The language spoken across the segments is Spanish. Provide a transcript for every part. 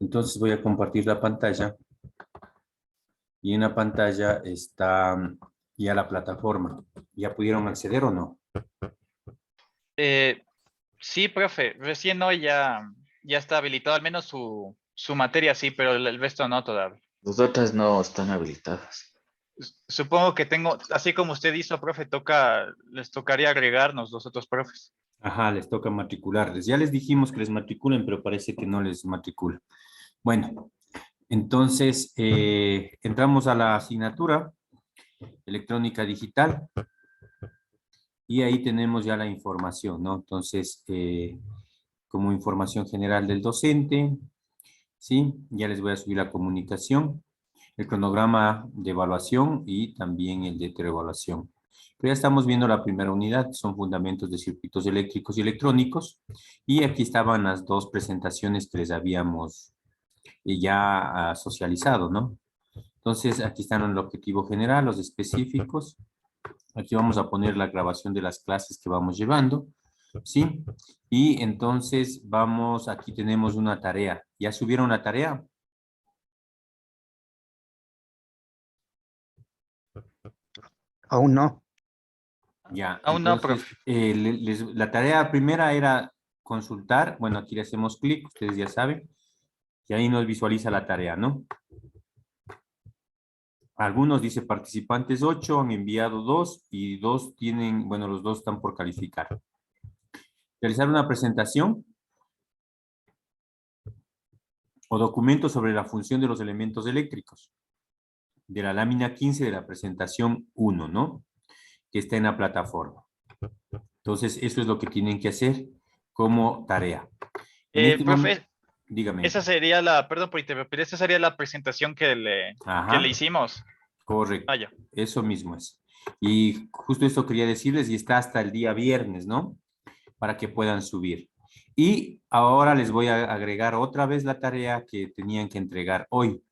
Entonces voy a compartir la pantalla y en la pantalla está ya la plataforma. ¿Ya pudieron acceder o no? Sí, profe, recién hoy ya está habilitado, al menos su materia sí, pero el resto no todavía. Las otras no están habilitadas. Supongo que así como usted hizo, profe, les tocaría agregarnos los otros profes. Ajá, les toca matricularles. Ya les dijimos que les matriculen, pero parece que no les matriculan. Bueno, entonces entramos a la asignatura electrónica digital y ahí tenemos ya la información, ¿no? Entonces, como información general del docente, ¿sí? Ya les voy a subir la comunicación, el cronograma de evaluación y también el de heteroevaluación. Pero ya estamos viendo la primera unidad, son fundamentos de circuitos eléctricos y electrónicos, y aquí estaban las dos presentaciones que les habíamos ya socializado, ¿no? Entonces, aquí están el objetivo general, los específicos. Aquí vamos a poner la grabación de las clases que vamos llevando, ¿sí? Y entonces aquí tenemos una tarea. ¿Ya subieron la tarea? Aún no. Ya, Aún no, entonces, profe. la tarea primera era consultar, bueno, aquí le hacemos clic, ustedes ya saben, y ahí nos visualiza la tarea, ¿no? Algunos dice participantes 8, han enviado 2 y 2 tienen, bueno, los 2 están por calificar. Realizar una presentación o documento sobre la función de los elementos eléctricos de la lámina 15 de la presentación 1, ¿no? Que está en la plataforma. Entonces, eso es lo que tienen que hacer como tarea. En este momento, Profe, dígame. esa sería perdón por interrumpir, esa sería la presentación que le Ajá, hicimos. correcto. Ya. Eso mismo es. Y justo esto quería decirles, y está hasta el día viernes, ¿no? Para que puedan subir. Y ahora les voy a agregar otra vez la tarea que tenían que entregar hoy.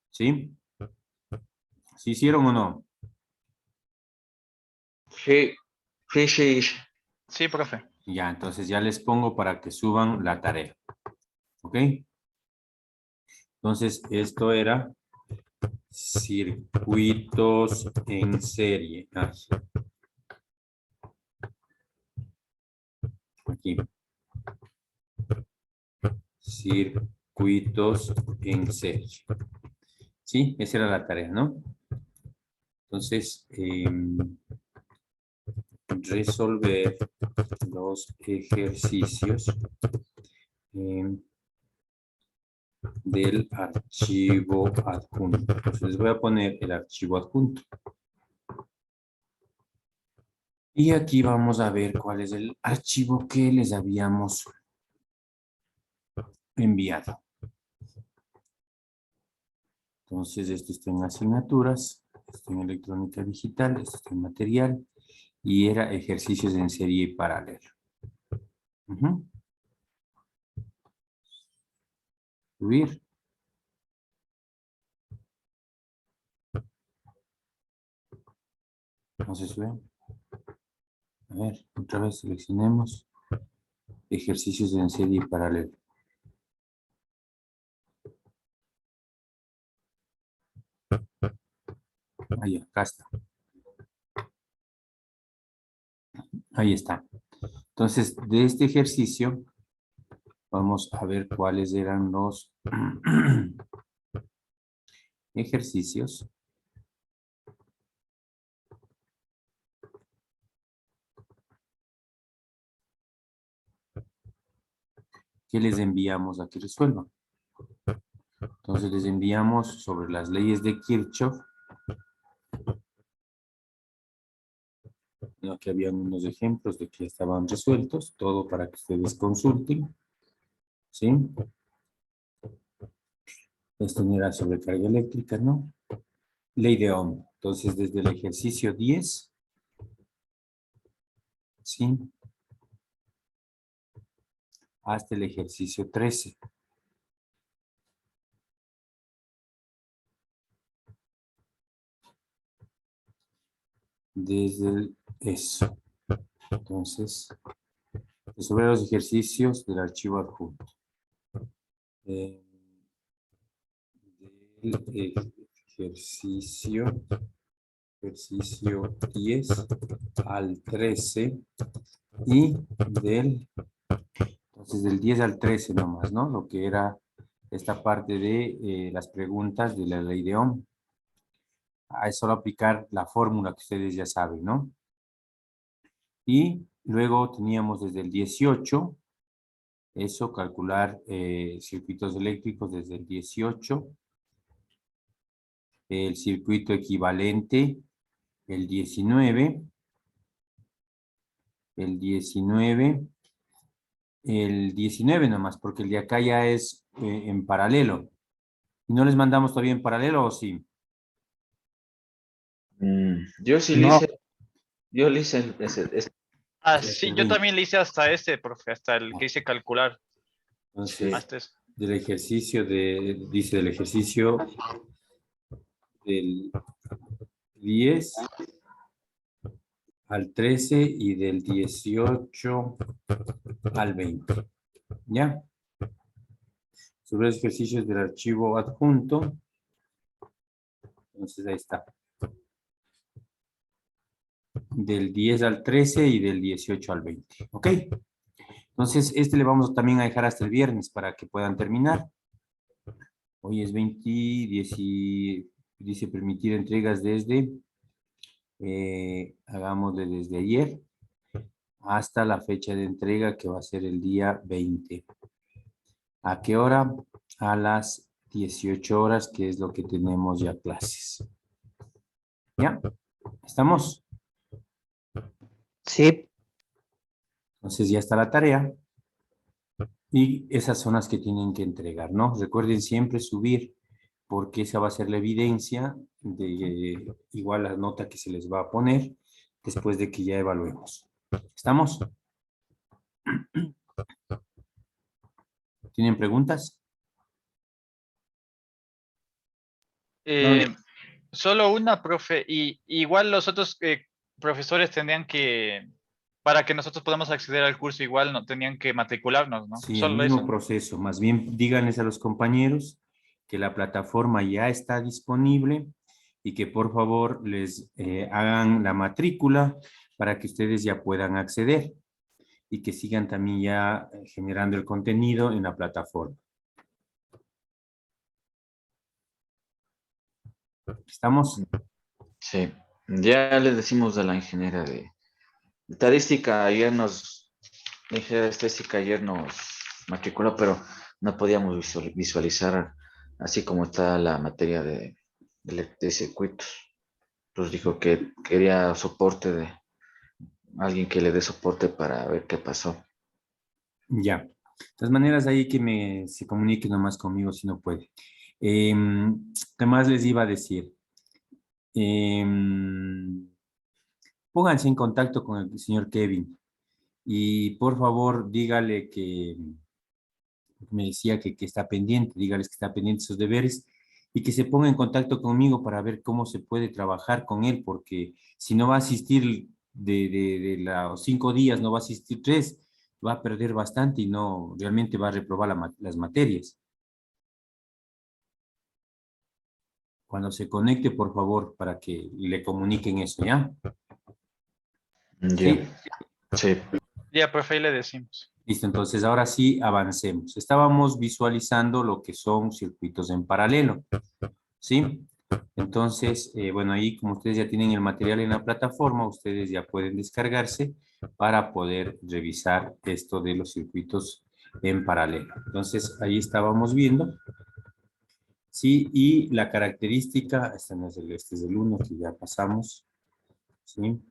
¿Sí? ¿Sí hicieron o no? Sí, sí, sí. Sí, profe. Ya, entonces ya les pongo para que suban la tarea. ¿Ok? Entonces, esto era circuitos en serie. Aquí. Circuitos en serie. Sí, esa era la tarea, ¿no? Entonces, resolver los ejercicios del archivo adjunto. Entonces, les voy a poner el archivo adjunto. Y aquí vamos a ver cuál es el archivo que les habíamos enviado. Entonces, esto está en asignaturas, esto está en electrónica digital, esto está en material y era ejercicios en serie y paralelo. Subir. No se sube. A ver, otra vez seleccionemos ejercicios en serie y paralelo. Ahí, acá está. Ahí está. Entonces, de este ejercicio, vamos a ver cuáles eran los ejercicios que les enviamos a que resuelvan. Entonces, les enviamos sobre las leyes de Kirchhoff. Aquí habían unos ejemplos de que estaban resueltos, todo para que ustedes consulten. ¿Sí? Esto no era sobrecarga eléctrica, ¿no? Ley de Ohm. Entonces, desde el ejercicio 10, ¿sí? Hasta el ejercicio 13. Desde eso. Entonces, resolver los ejercicios del archivo adjunto. el ejercicio 10 al 13 y entonces del 10 al 13 nomás, ¿no? Lo que era esta parte de las preguntas de la ley de Ohm. Es solo aplicar la fórmula que ustedes ya saben, ¿no? Y luego teníamos desde el 18, eso, calcular circuitos eléctricos desde el 18, el circuito equivalente, el 19, el 19 nomás, porque el de acá ya es en paralelo. ¿No les mandamos todavía en paralelo o sí? Yo sí No. yo le hice Ah, Sí, sí, el yo 20. también le hice hasta este, profe, hasta el que hice calcular. Entonces, Hasta eso. del ejercicio dice del ejercicio del 10 al 13 y del 18 al 20. ¿Ya? Sobre los ejercicios del archivo adjunto. Entonces ahí está. Del 10 al 13 y del 18 al 20. ¿Ok? Entonces, este le vamos también a dejar hasta el viernes para que puedan terminar. Hoy es 20, dice permitir entregas desde, hagámosle desde ayer hasta la fecha de entrega que va a ser el día 20. ¿A qué hora? A las 18 horas, que es lo que tenemos ya clases. ¿Ya? ¿Estamos? Sí. Entonces ya está la tarea. Y esas son las que tienen que entregar, ¿no? Recuerden siempre subir, porque esa va a ser la evidencia de igual la nota que se les va a poner después de que ya evaluemos. ¿Estamos? ¿Tienen preguntas? Solo una, profe, y igual los otros profesores tendrían que, para que nosotros podamos acceder al curso, igual no tenían que matricularnos, ¿no? Sí, el Solo mismo eso. proceso. Más bien, díganles a los compañeros que la plataforma ya está disponible y que por favor les hagan la matrícula para que ustedes ya puedan acceder y que sigan también ya generando el contenido en la plataforma. ¿Estamos? Sí, ya les decimos a la ingeniera de estadística, la ingeniera de estadística ayer nos matriculó, pero no podíamos visualizar así como está la materia de circuitos. Entonces dijo que quería soporte de alguien que le dé soporte para ver qué pasó. Ya. De todas maneras, ahí que se comunique nomás conmigo si no puede. ¿Qué más les iba a decir? Pónganse en contacto con el señor Kevin y por favor dígale que me decía que está pendiente, dígales que está pendiente de sus deberes y que se ponga en contacto conmigo para ver cómo se puede trabajar con él, porque si no va a asistir de los 5 días, no va a asistir 3, va a perder bastante y no realmente va a reprobar las materias. Cuando se conecte, por favor, para que le comuniquen eso, ¿ya? Ya, Sí. sí. Ya, profe, ahí le decimos. Listo, entonces ahora sí avancemos. Estábamos visualizando lo que son circuitos en paralelo, ¿sí? Entonces, bueno, ahí como ustedes ya tienen el material en la plataforma, ustedes ya pueden descargarse para poder revisar esto de los circuitos en paralelo. Entonces, ahí estábamos viendo, ¿sí? Y la característica, este no es este es el 1 que ya pasamos, ¿sí?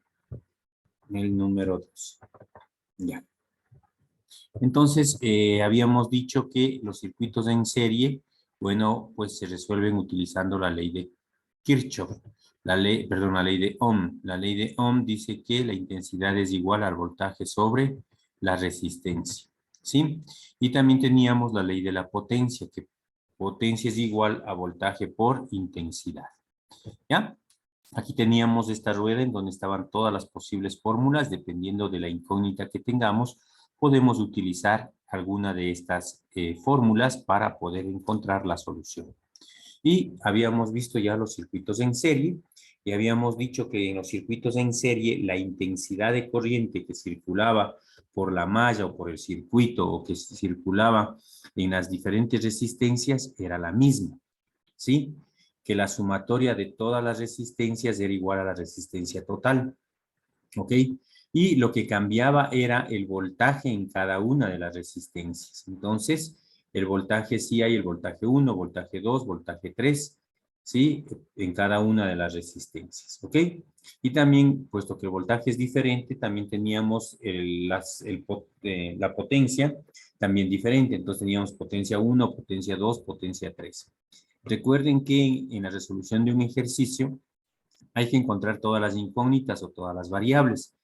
El número 2. Ya. Entonces, habíamos dicho que los circuitos en serie, bueno, pues se resuelven utilizando la ley de Kirchhoff, la ley de Ohm. La ley de Ohm dice que la intensidad es igual al voltaje sobre la resistencia, ¿sí? Y también teníamos la ley de la potencia, que potencia es igual a voltaje por intensidad, ¿ya? Aquí teníamos esta rueda en donde estaban todas las posibles fórmulas, dependiendo de la incógnita que tengamos, podemos utilizar alguna de estas fórmulas para poder encontrar la solución. Y habíamos visto ya los circuitos en serie y habíamos dicho que en los circuitos en serie la intensidad de corriente que circulaba por la malla o por el circuito o que circulaba en las diferentes resistencias era la misma, ¿sí? Que la sumatoria de todas las resistencias era igual a la resistencia total, ¿ok? Y lo que cambiaba era el voltaje en cada una de las resistencias. Entonces, el voltaje sí hay el voltaje 1, voltaje 2, voltaje 3, ¿sí? En cada una de las resistencias, ¿ok? Y también, puesto que el voltaje es diferente, también teníamos la potencia también diferente. Entonces teníamos potencia 1, potencia 2, potencia 3. Recuerden que en la resolución de un ejercicio hay que encontrar todas las incógnitas o todas las variables.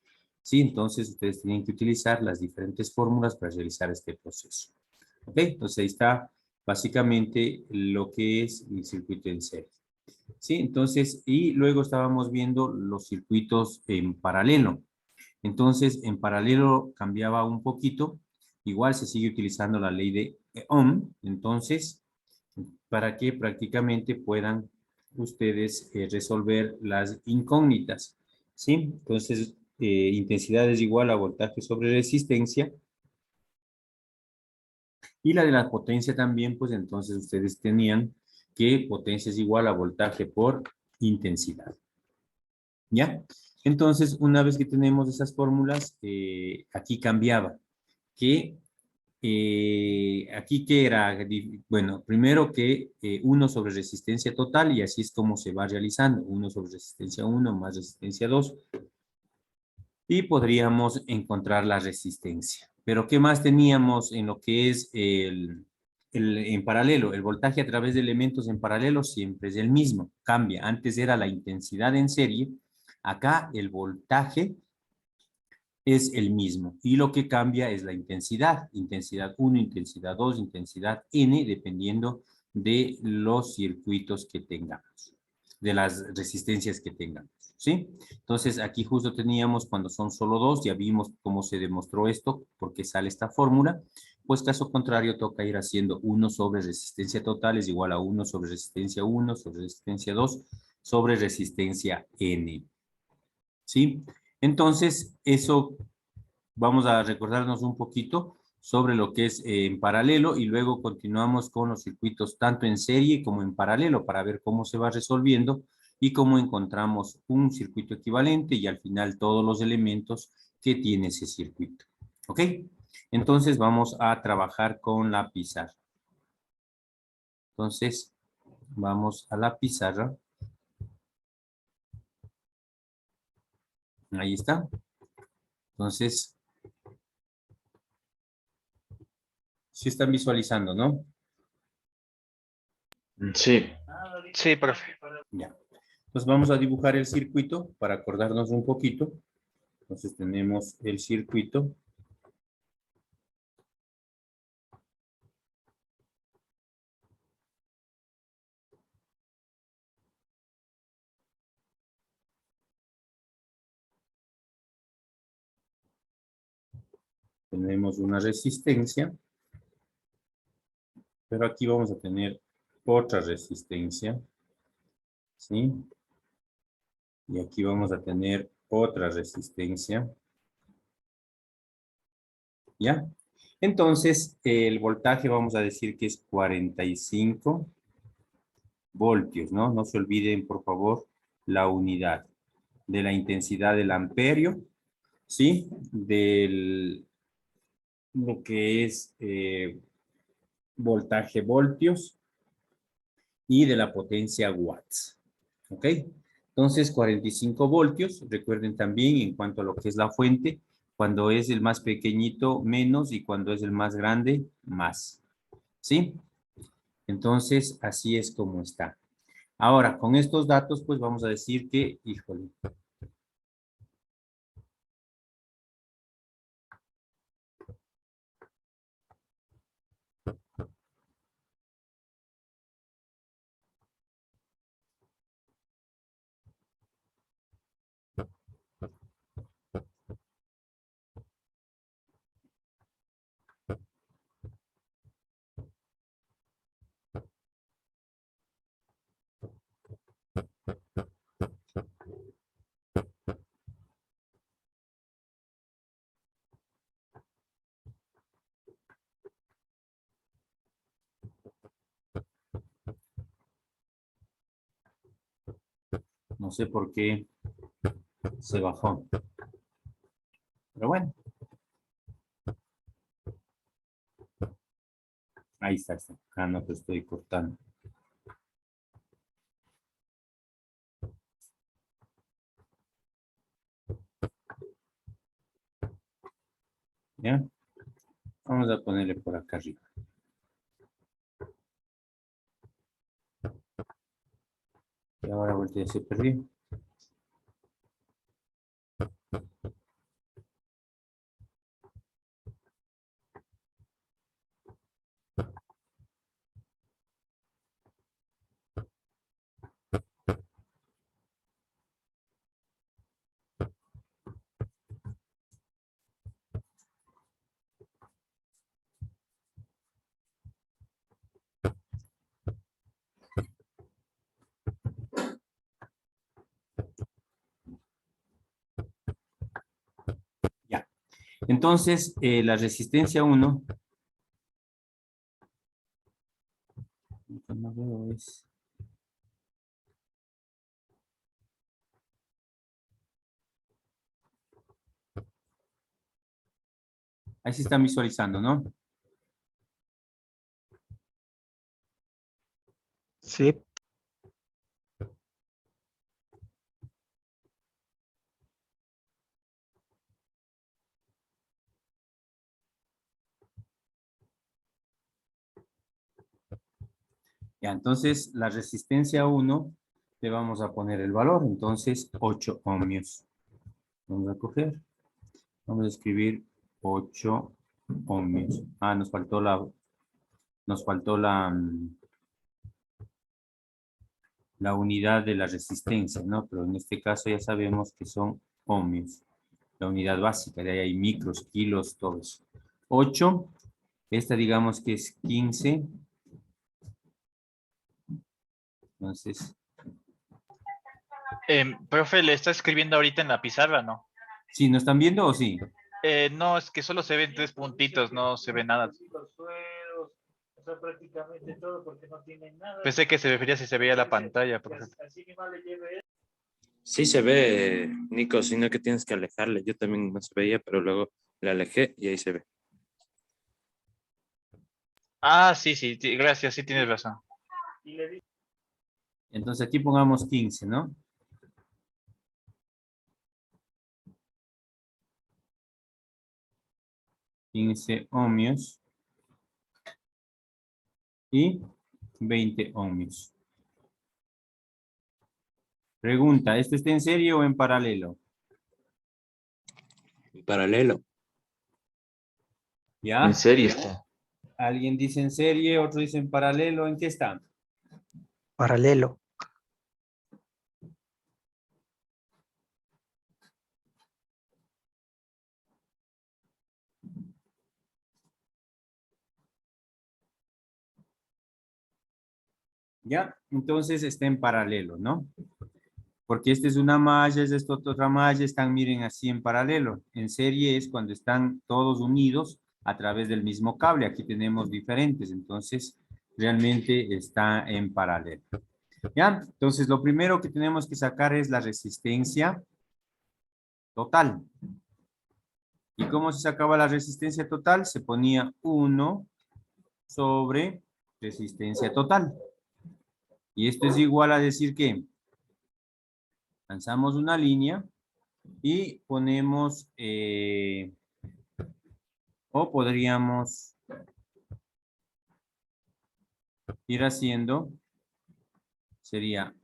¿Sí? Entonces ustedes tienen que utilizar las diferentes fórmulas para realizar este proceso. ¿Ok? Entonces ahí está básicamente lo que es el circuito en serie. ¿Sí? Entonces, y luego estábamos viendo los circuitos en paralelo. Entonces, en paralelo cambiaba un poquito. Igual se sigue utilizando la ley de Ohm. Entonces, para que prácticamente puedan ustedes resolver las incógnitas. ¿Sí? Entonces, intensidad es igual a voltaje sobre resistencia. Y la de la potencia también, pues entonces ustedes tenían que potencia es igual a voltaje por intensidad. ¿Ya? Entonces, una vez que tenemos esas fórmulas, aquí cambiaba. Que aquí que era, bueno, primero que 1 sobre resistencia total y así es como se va realizando. 1 sobre resistencia 1 más resistencia 2. Y podríamos encontrar la resistencia. Pero ¿qué más teníamos en lo que es en paralelo? El voltaje a través de elementos en paralelo siempre es el mismo, cambia. Antes era la intensidad en serie, acá el voltaje es el mismo. Y lo que cambia es la intensidad. Intensidad 1, intensidad 2, intensidad N, dependiendo de los circuitos que tengamos, de las resistencias que tengamos. ¿Sí? Entonces, aquí justo teníamos cuando son solo dos, ya vimos cómo se demostró esto, porque sale esta fórmula. Pues caso contrario, toca ir haciendo 1 sobre resistencia total es igual a 1 sobre resistencia 1 sobre resistencia 2 sobre resistencia N. ¿Sí? Entonces, eso vamos a recordarnos un poquito sobre lo que es en paralelo y luego continuamos con los circuitos tanto en serie como en paralelo para ver cómo se va resolviendo y cómo encontramos un circuito equivalente y al final todos los elementos que tiene ese circuito. ¿Ok? Entonces vamos a trabajar con la pizarra. Entonces, vamos a la pizarra. Ahí está. Entonces, sí están visualizando, ¿no? Sí, Sí, profe. Ya. Entonces vamos a dibujar el circuito para acordarnos un poquito. Entonces tenemos el circuito. Tenemos una resistencia. Pero aquí vamos a tener otra resistencia. ¿Sí? Y aquí vamos a tener otra resistencia. ¿Ya? Entonces, el voltaje vamos a decir que es 45 voltios, ¿no? No se olviden, por favor, la unidad de la intensidad del amperio, ¿sí? Del lo que es voltaje voltios y de la potencia watts. ¿Ok? Entonces, 45 voltios. Recuerden también en cuanto a lo que es la fuente, cuando es el más pequeñito, menos, y cuando es el más grande, más. ¿Sí? Entonces, así es como está. Ahora, con estos datos, pues vamos a decir que, híjole, No sé por qué se bajó. Pero bueno. Ahí está. Acá no te estoy cortando. ¿Ya? Vamos a ponerle por acá arriba. Y ahora volteé a se perdió. Ya. Entonces, la resistencia 1. No veo es. Ahí se están visualizando, ¿no? Sí. Ya, entonces la resistencia 1 le vamos a poner el valor, entonces 8 ohmios. Vamos a coger, vamos a escribir 8 ohmios. Ah, nos faltó la unidad de la resistencia, ¿no? Pero en este caso ya sabemos que son ohmios. La unidad básica, de ahí hay micros, kilos, todo eso. 8, esta digamos que es 15. Entonces, Profe, ¿le está escribiendo ahorita en la pizarra, no? ¿sí nos están viendo o sí? No, es que solo se ven 3 puntitos, no se ve nada. Prácticamente todo porque no tienen nada. Pensé que se refería si se veía la pantalla, profe. Así que más le lleve. Sí se ve, Nico, sino que tienes que alejarle. Yo también no se veía, pero luego le alejé y ahí se ve. Ah, sí, gracias, sí tienes razón. Entonces aquí pongamos 15, ¿no? $15 ohmios y 20 ohmios. Pregunta, ¿esto está en serie o en paralelo? Paralelo. ¿Ya? En serie está. Alguien dice en serie, otro dice en paralelo. ¿En qué está? Paralelo. ¿Ya? Entonces está en paralelo, ¿no? Porque esta es una malla, esta es otra malla, están, miren, así en paralelo. En serie es cuando están todos unidos a través del mismo cable. Aquí tenemos diferentes, entonces realmente está en paralelo. ¿Ya? Entonces lo primero que tenemos que sacar es la resistencia total. ¿Y cómo se sacaba la resistencia total? Se ponía 1 sobre resistencia total. Y esto es igual a decir que lanzamos una línea y ponemos, o podríamos ir haciendo, sería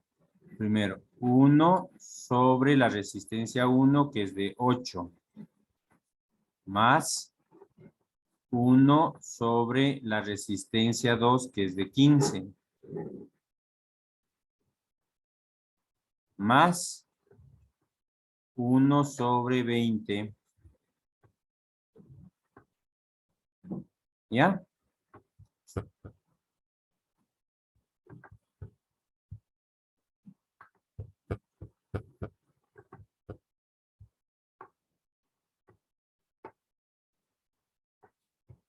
primero 1 sobre la resistencia 1, que es de 8, más 1 sobre la resistencia 2, que es de 15, más 1 sobre 20. ¿Ya?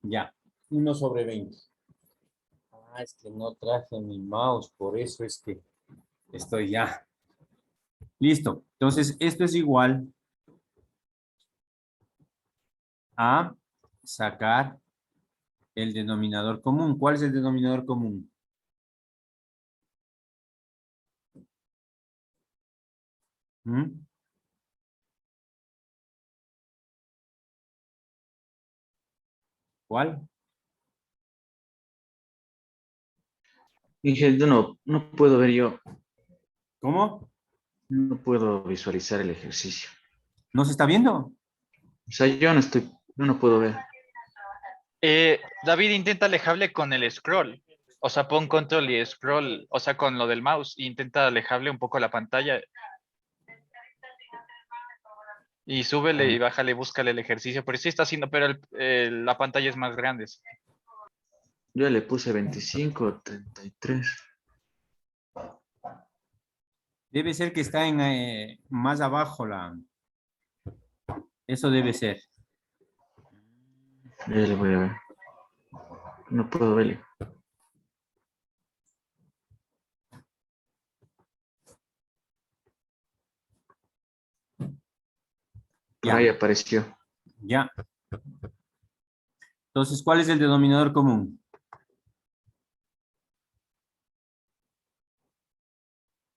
Ya. 1 sobre 20. Ah, es que no traje mi mouse, por eso es que estoy ya. Listo. Entonces, esto es igual a sacar el denominador común. ¿Cuál es el denominador común? ¿Mm? ¿Cuál? Dije, no puedo ver yo, ¿Cómo? no puedo visualizar el ejercicio. ¿No se está viendo? O sea, yo no puedo ver. David, intenta alejarle con el scroll. O sea, pon control y scroll, o sea, con lo del mouse, e intenta alejarle un poco la pantalla. Y súbele y bájale, búscale el ejercicio. Pero sí está haciendo, pero la pantalla es más grande. Yo le puse 25, 33. Debe ser que está en más abajo la. Eso debe ser. Ya le voy a ver. No puedo verle. Por Ya, ahí apareció. ya. Entonces, ¿cuál es el denominador común?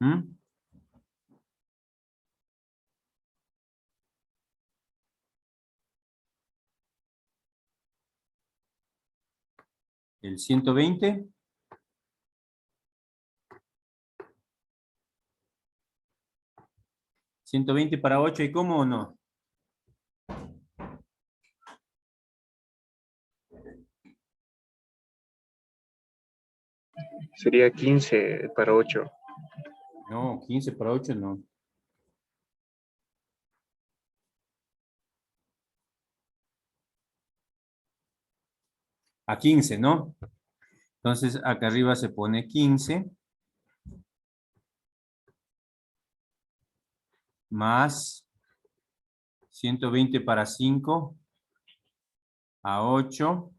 ¿Mm? ¿El 120? ¿120 para 8 y cómo o no? Sería 15 para 8. No, 15 para 8 no. A 15, ¿no? Entonces, acá arriba se pone 15 más 120 para 5 a 8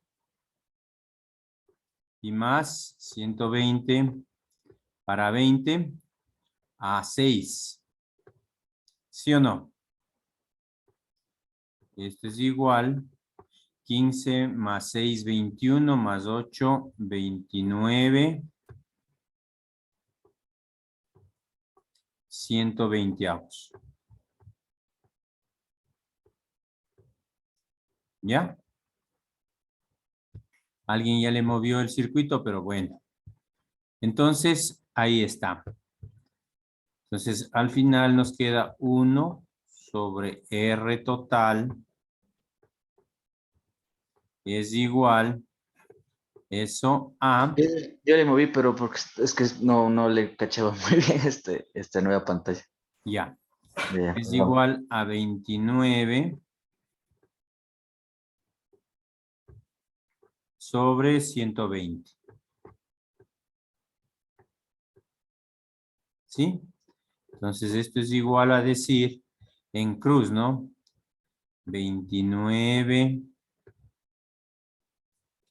y más 120 para 20 a 6. ¿Sí o no? Esto es igual 15 más 6, 21 más 8, 29, 120 avos. ¿Ya? Alguien ya le movió el circuito, pero bueno. Entonces, ahí está. Entonces, al final nos queda 1 sobre R total es igual eso a, Yo le moví, pero porque es que no le cachaba muy bien esta nueva pantalla. ya, Ya, es perdón. igual a 29 sobre 120. ¿Sí? Entonces, esto es igual a decir en cruz, ¿no? 29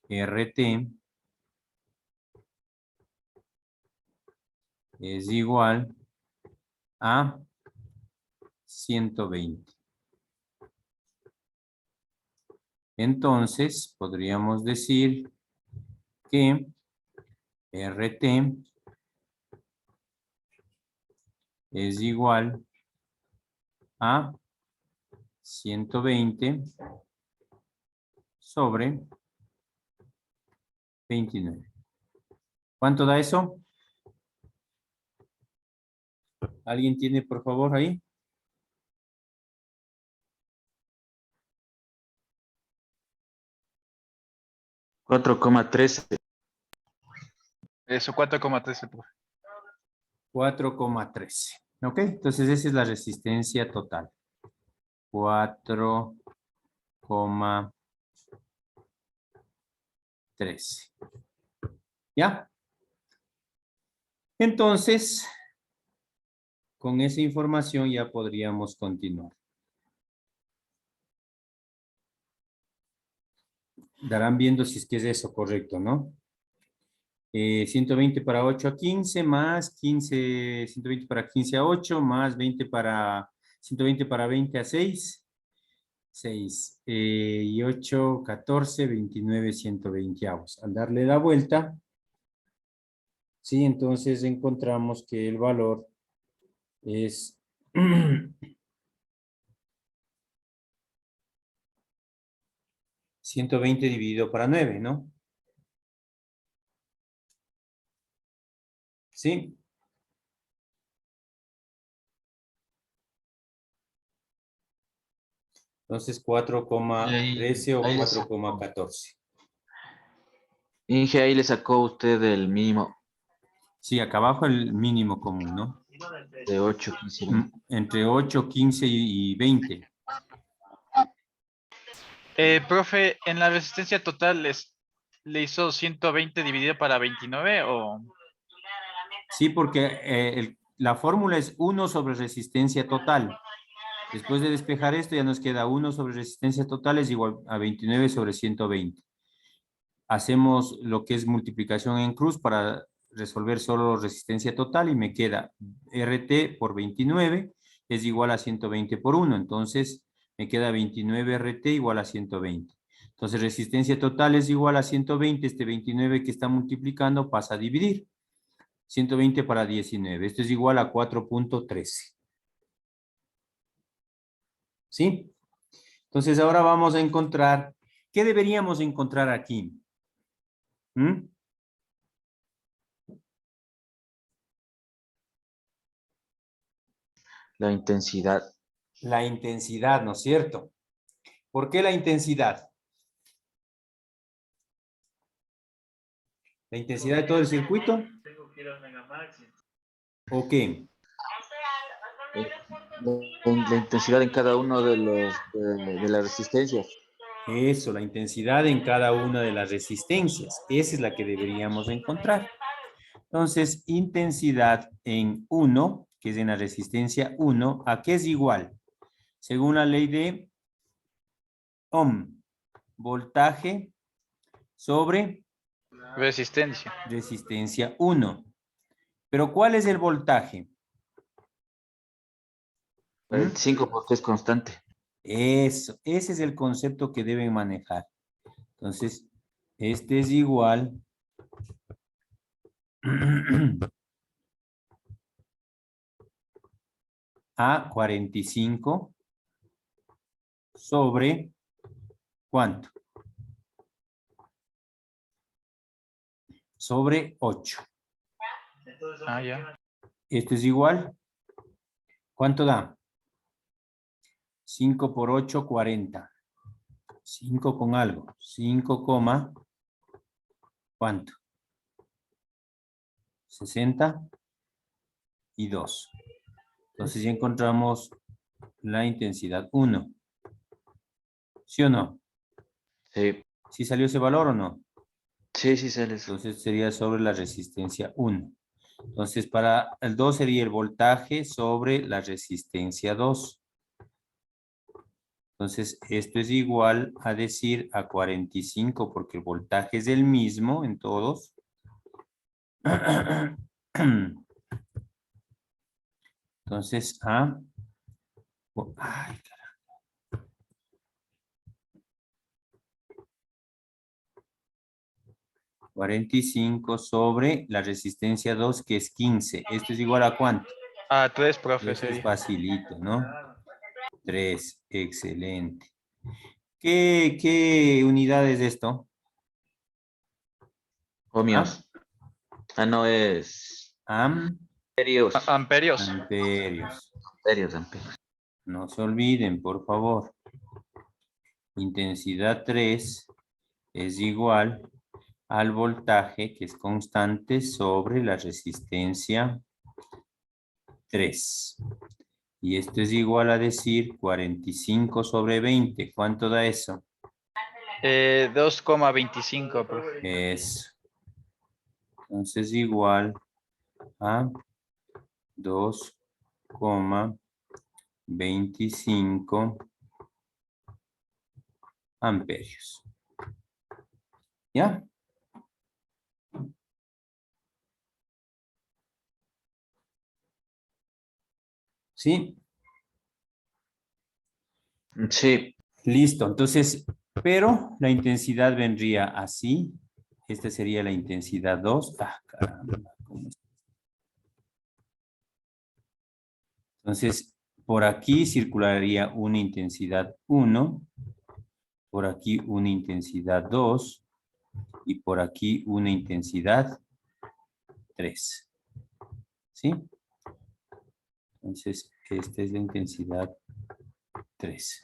RT es igual a 120. Entonces, podríamos decir que RT es igual a 120 sobre 29. ¿Cuánto da eso? ¿Alguien tiene, por favor, ahí? $4,13. Eso, 4,13. 4,13. ¿Ok? Entonces, esa es la resistencia total. 4,13. ¿Ya? Entonces, con esa información ya podríamos continuar. Darán viendo si es que es eso correcto, ¿no? 120 para 8 a 15, más 15, 120 para 15 a 8, más 20 para, 120 para 20 a 6. 6 y 8, 14, 29, 120 avos. Al darle la vuelta, sí, entonces encontramos que el valor es 120 dividido para 9, ¿no? Sí. Entonces 4,13 o Ahí le 4,14. Inge, ahí le sacó usted el mínimo Sí, acá abajo el mínimo común, ¿no? de 8, 15, 20. Entre 8, 15 y 20. Profe, en la resistencia total le hizo 120 dividido para 29 o... Sí, porque la fórmula es 1 sobre resistencia total. Después de despejar esto ya nos queda 1 sobre resistencia total es igual a 29 sobre 120. Hacemos lo que es multiplicación en cruz para resolver solo resistencia total y me queda RT por 29 es igual a 120 por 1. Entonces me queda 29 RT igual a 120. Entonces resistencia total es igual a 120. Este 29 que está multiplicando pasa a dividir. 120 para 19. Esto es igual a 4.13. ¿Sí? Entonces ahora vamos a encontrar, ¿qué deberíamos encontrar aquí? ¿Mm? La intensidad. La intensidad, ¿no es cierto? ¿Por qué la intensidad? ¿La intensidad de todo el circuito? Tengo que ir al Megamax. ¿O qué? La intensidad en cada uno de de las resistencias. Eso, la intensidad en cada una de las resistencias. Esa es la que deberíamos encontrar. Entonces, intensidad en 1, que es en la resistencia 1, ¿a qué es igual? Según la ley de Ohm, voltaje sobre Resistencia. resistencia 1. Pero ¿cuál es el voltaje? ¿Mm? 45 porque es constante. Eso, ese es el concepto que deben manejar. Entonces, este es igual a 45 sobre ¿cuánto? Sobre 8. Ah, ya. Esto es igual. ¿Cuánto da? 5 por 8, 40. 5 con algo. 5, ¿cuánto? 62. Entonces ya encontramos la intensidad 1. ¿Sí o no? Sí, ¿Sí salió ese valor o no? sí, sí sales. Entonces sería sobre la resistencia 1. Entonces para el 2 sería el voltaje sobre la resistencia 2. Entonces esto es igual a decir a 45 porque el voltaje es el mismo en todos. Entonces a... Ay, 45 sobre la resistencia 2 que es 15. ¿Esto es igual a cuánto? Ah, 3, profe, Eso es sería. facilito, ¿no? 3, excelente. ¿Qué unidad es esto? Ohmios. Ah, no es amperios. Amperios. Amperios. Amperios. No se olviden, por favor. Intensidad 3 es igual al voltaje, que es constante, sobre la resistencia 3. Y esto es igual a decir 45 sobre 20. ¿Cuánto da eso? 2,25, profe. Eso. Entonces igual a 2,25 amperios. ¿Ya? ¿Sí? Sí, Listo. Entonces, pero la intensidad vendría así. Esta sería la intensidad 2. Ah, caramba. ¿Cómo es? Entonces, por aquí circularía una intensidad 1. Por aquí una intensidad 2. Y por aquí una intensidad 3. ¿Sí? Entonces, esta es la intensidad 3.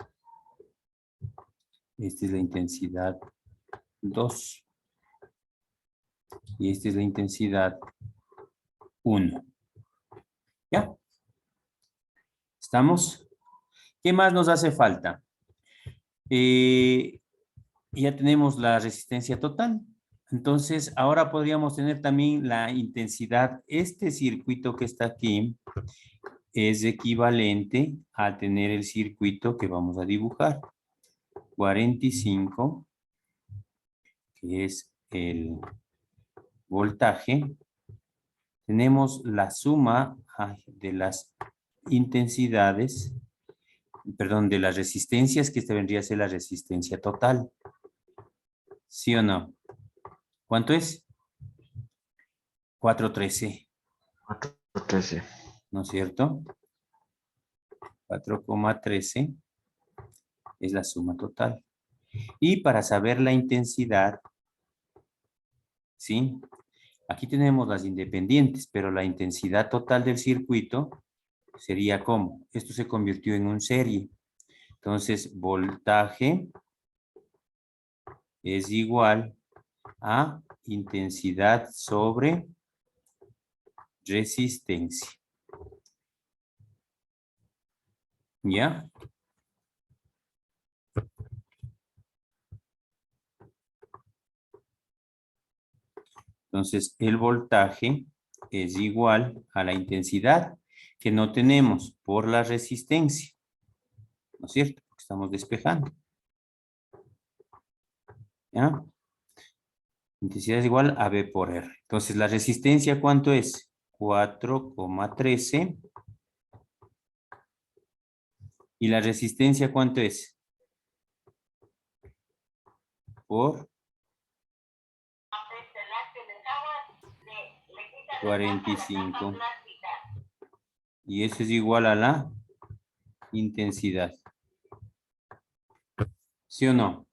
Esta es la intensidad 2. Y esta es la intensidad 1. ¿Ya? ¿Estamos? ¿Qué más nos hace falta? Ya tenemos la resistencia total. Entonces, ahora podríamos tener también la intensidad. Este circuito que está aquí es equivalente a tener el circuito que vamos a dibujar. 45, que es el voltaje. Tenemos la suma de las intensidades, perdón, de las resistencias, que esta vendría a ser la resistencia total. ¿Sí o no? ¿Cuánto es? 413, 13. ¿no es cierto? 4,13 es la suma total. Y para saber la intensidad, ¿sí? Aquí tenemos las independientes, pero la intensidad total del circuito sería ¿cómo? Esto se convirtió en un serie. Entonces, voltaje es igual a intensidad sobre resistencia. ¿Ya? Entonces, el voltaje es igual a la intensidad que no tenemos por la resistencia. ¿No es cierto? Porque estamos despejando. ¿Ya? Intensidad es igual a V por R. Entonces, ¿la resistencia cuánto es? 4,13. ¿Y la resistencia cuánto es? Por 45. Y eso es igual a la intensidad. ¿Sí o no?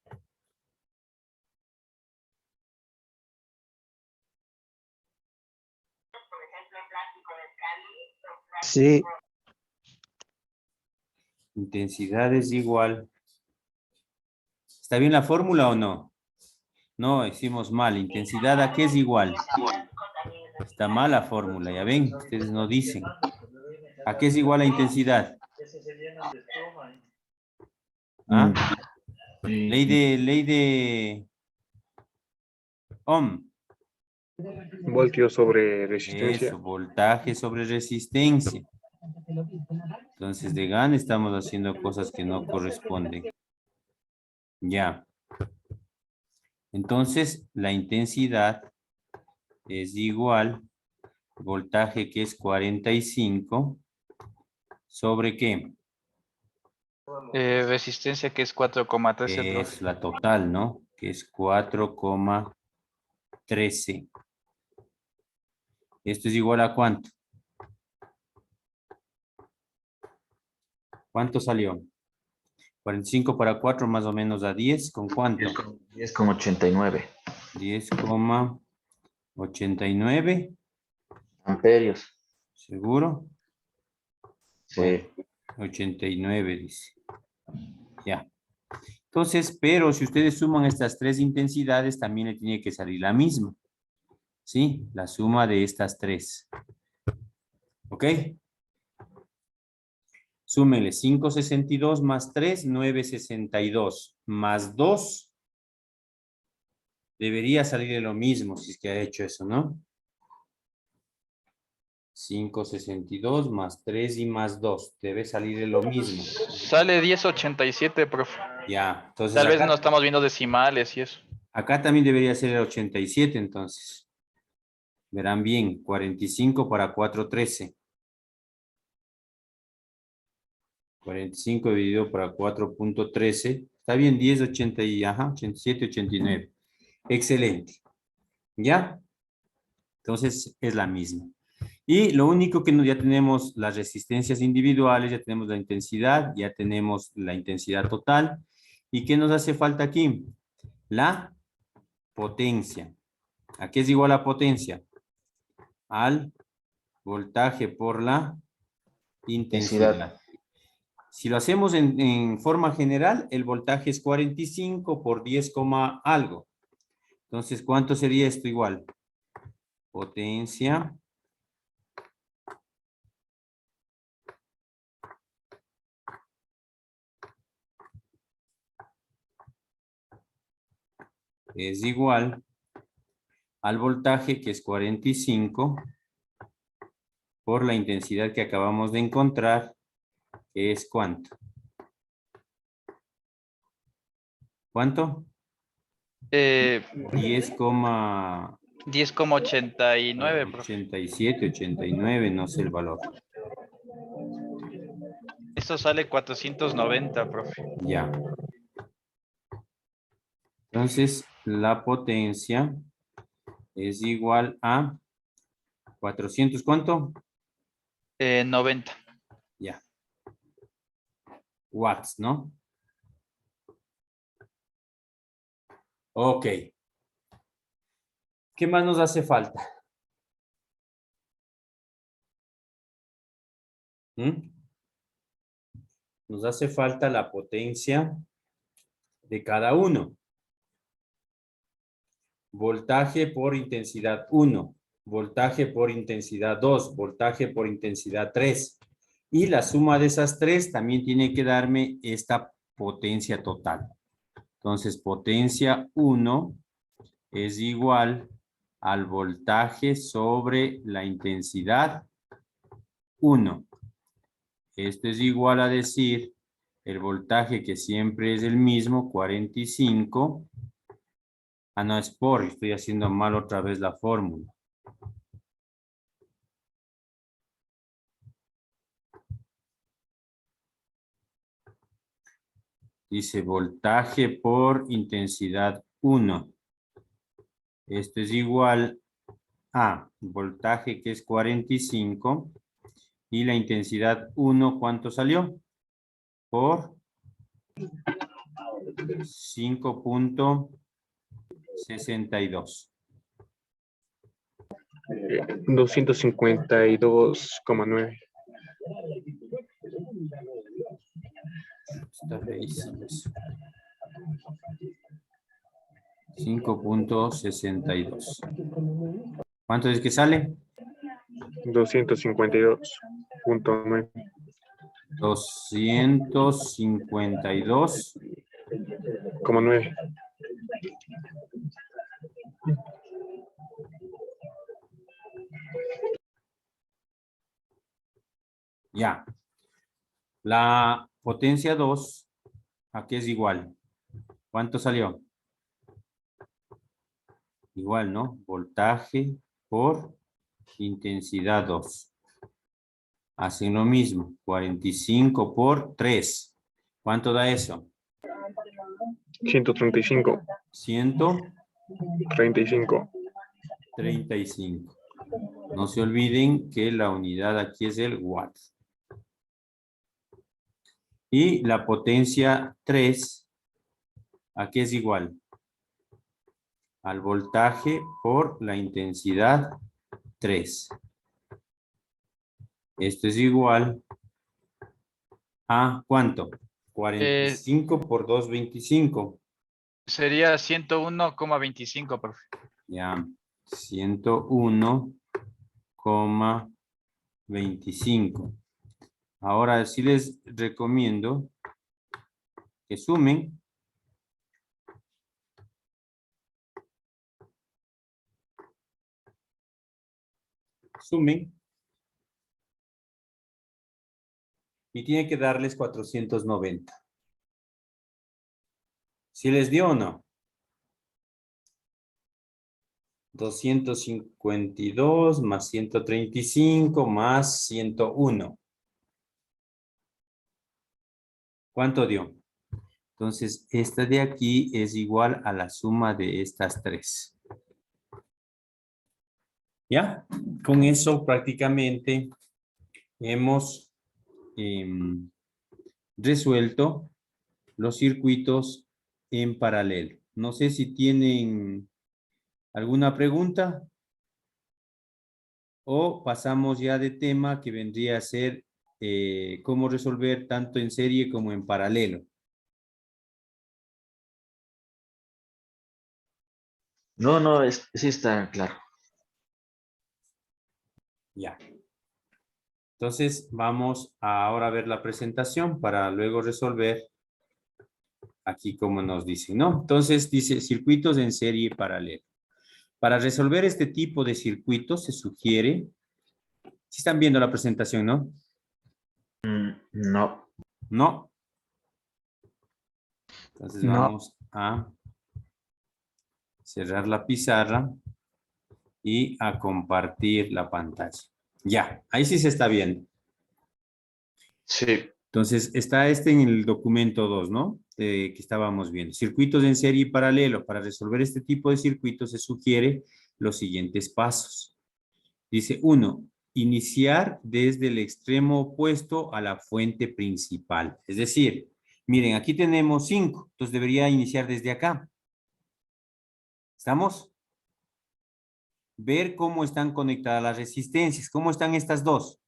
Sí, Intensidad es igual. ¿Está bien la fórmula o no? No, hicimos mal. ¿Intensidad a qué es igual? Está mal la fórmula, ya ven. Ustedes no dicen. ¿A qué es igual la intensidad? Ese se llenan de espuma. ¿Ah? Sí. Ley de Ohm. Voltio sobre resistencia. Eso, voltaje sobre resistencia. Entonces, de GAN estamos haciendo cosas que no corresponden. Ya. Entonces, la intensidad es igual, voltaje que es 45, ¿sobre qué? Resistencia que es 4,13, Que profe. es la total, ¿no? Que es 4,13. ¿Esto es igual a cuánto? ¿Cuánto salió? 45 para 4 más o menos a 10, ¿con cuánto? 10,89 10,89, amperios. ¿seguro? Sí. Bueno, 89 dice. Ya. Entonces, pero si ustedes suman estas tres intensidades, también le tiene que salir la misma. ¿Sí? La suma de estas tres. ¿Ok? Súmele 5,62 más 3, 9,62. Más 2. Debería salirle lo mismo si es que ha hecho eso, ¿no? 5,62 más 3 y más 2. Debe salirle lo mismo. Sale 10,87, profe. Ya. Entonces Tal vez no acá, estamos viendo decimales y eso. acá también debería ser el 87 entonces. Verán bien, 45 para 4,13. 45 dividido para 4.13. Está bien, 10, 80 y, ajá, 87, 89. Excelente. ¿Ya? Entonces, es la misma. Y lo único que ya tenemos las resistencias individuales, ya tenemos la intensidad, ya tenemos la intensidad total. ¿Y qué nos hace falta aquí? La potencia. ¿A qué es igual la potencia? Al voltaje por la intensidad. Si lo hacemos en forma general, el voltaje es 45 por 10, algo. Entonces, ¿cuánto sería esto igual? Potencia es igual al voltaje, que es 45, por la intensidad que acabamos de encontrar, que es ¿cuánto? ¿Cuánto? 10,89, profe. 10,87, 89, no sé el valor. Esto sale 490, profe. Ya. Entonces, la potencia es igual a 400, ¿cuánto? 90. Ya. Watts, ¿no? Ok. ¿Qué más nos hace falta? Nos hace falta la potencia de cada uno. Voltaje por intensidad 1, voltaje por intensidad 2, voltaje por intensidad 3. Y la suma de esas tres también tiene que darme esta potencia total. Entonces, potencia 1 es igual al voltaje sobre la intensidad 1. Esto es igual a decir el voltaje, que siempre es el mismo, 45. Ah, no, es por, estoy haciendo mal otra vez la fórmula. Dice voltaje por intensidad 1. Esto es igual a voltaje, que es 45, y la intensidad 1, ¿cuánto salió? Por 5.62. 252,9. Está feísimo eso. 5.62. ¿Cuánto es que sale? 252,9. 252,9. Ya. La potencia 2, ¿a qué es igual? ¿Cuánto salió? Igual, ¿no? Voltaje por intensidad 2. Hacen lo mismo. 45 por 3. ¿Cuánto da eso? 135. 135. 35. No se olviden que la unidad aquí es el watt. Y la potencia 3, ¿a qué es igual? Al voltaje por la intensidad 3. Esto es igual a ¿cuánto? 45 por 225. Sería 101,25, profe. Ya, 101,25. Ahora sí les recomiendo que sumen. Sumen. Y tiene que darles 490. ¿Sí les dio o no? 252 más 135 más 101. ¿Cuánto dio? Entonces, esta de aquí es igual a la suma de estas tres. ¿Ya? Con eso prácticamente hemos resuelto los circuitos en paralelo. No sé si tienen alguna pregunta o pasamos ya de tema que vendría a ser cómo resolver tanto en serie como en paralelo. No, no, sí está claro. Ya. Entonces vamos a ahora ver la presentación para luego resolver aquí como nos dice, ¿no? Entonces dice circuitos en serie y paralelo. Para resolver este tipo de circuitos se sugiere, si están viendo la presentación, ¿no? No. No. Entonces No. vamos a cerrar la pizarra y a compartir la pantalla. Ya, ahí sí se está viendo. Sí. Entonces, está en el documento 2, ¿no? Que estábamos viendo. Circuitos en serie y paralelo. Para resolver este tipo de circuitos se sugiere los siguientes pasos. Dice, 1, iniciar desde el extremo opuesto a la fuente principal. Es decir, miren, aquí tenemos 5, entonces debería iniciar desde acá. ¿Estamos? Ver cómo están conectadas las resistencias. ¿Cómo están estas dos?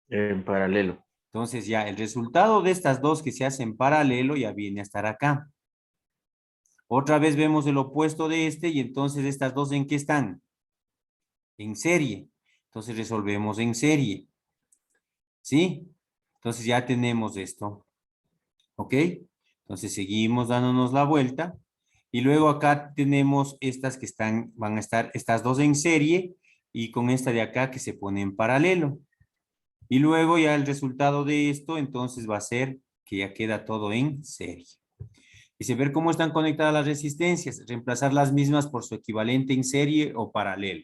En paralelo. Entonces ya el resultado de estas dos que se hacen paralelo ya viene a estar acá. Otra vez vemos el opuesto de este y entonces estas dos ¿en qué están? En serie. Entonces resolvemos en serie. ¿Sí? Entonces ya tenemos esto. ¿Ok? Entonces seguimos dándonos la vuelta. Y luego acá tenemos estas que van a estar, estas dos en serie y con esta de acá que se pone en paralelo. Y luego ya el resultado de esto entonces va a ser que ya queda todo en serie. Dice, ver cómo están conectadas las resistencias, reemplazar las mismas por su equivalente en serie o paralelo.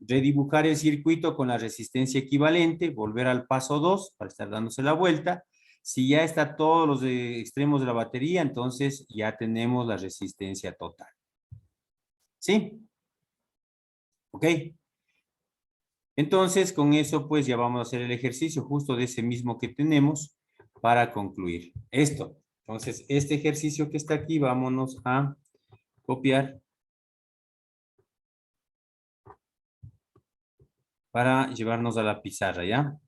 Redibujar el circuito con la resistencia equivalente, volver al paso 2 para estar dándose la vuelta. Si ya está todos los extremos de la batería, entonces ya tenemos la resistencia total. ¿Sí? ¿Ok? Entonces, con eso, pues ya vamos a hacer el ejercicio justo de ese mismo que tenemos para concluir esto. Entonces, este ejercicio que está aquí, vámonos a copiar para llevarnos a la pizarra, ¿ya?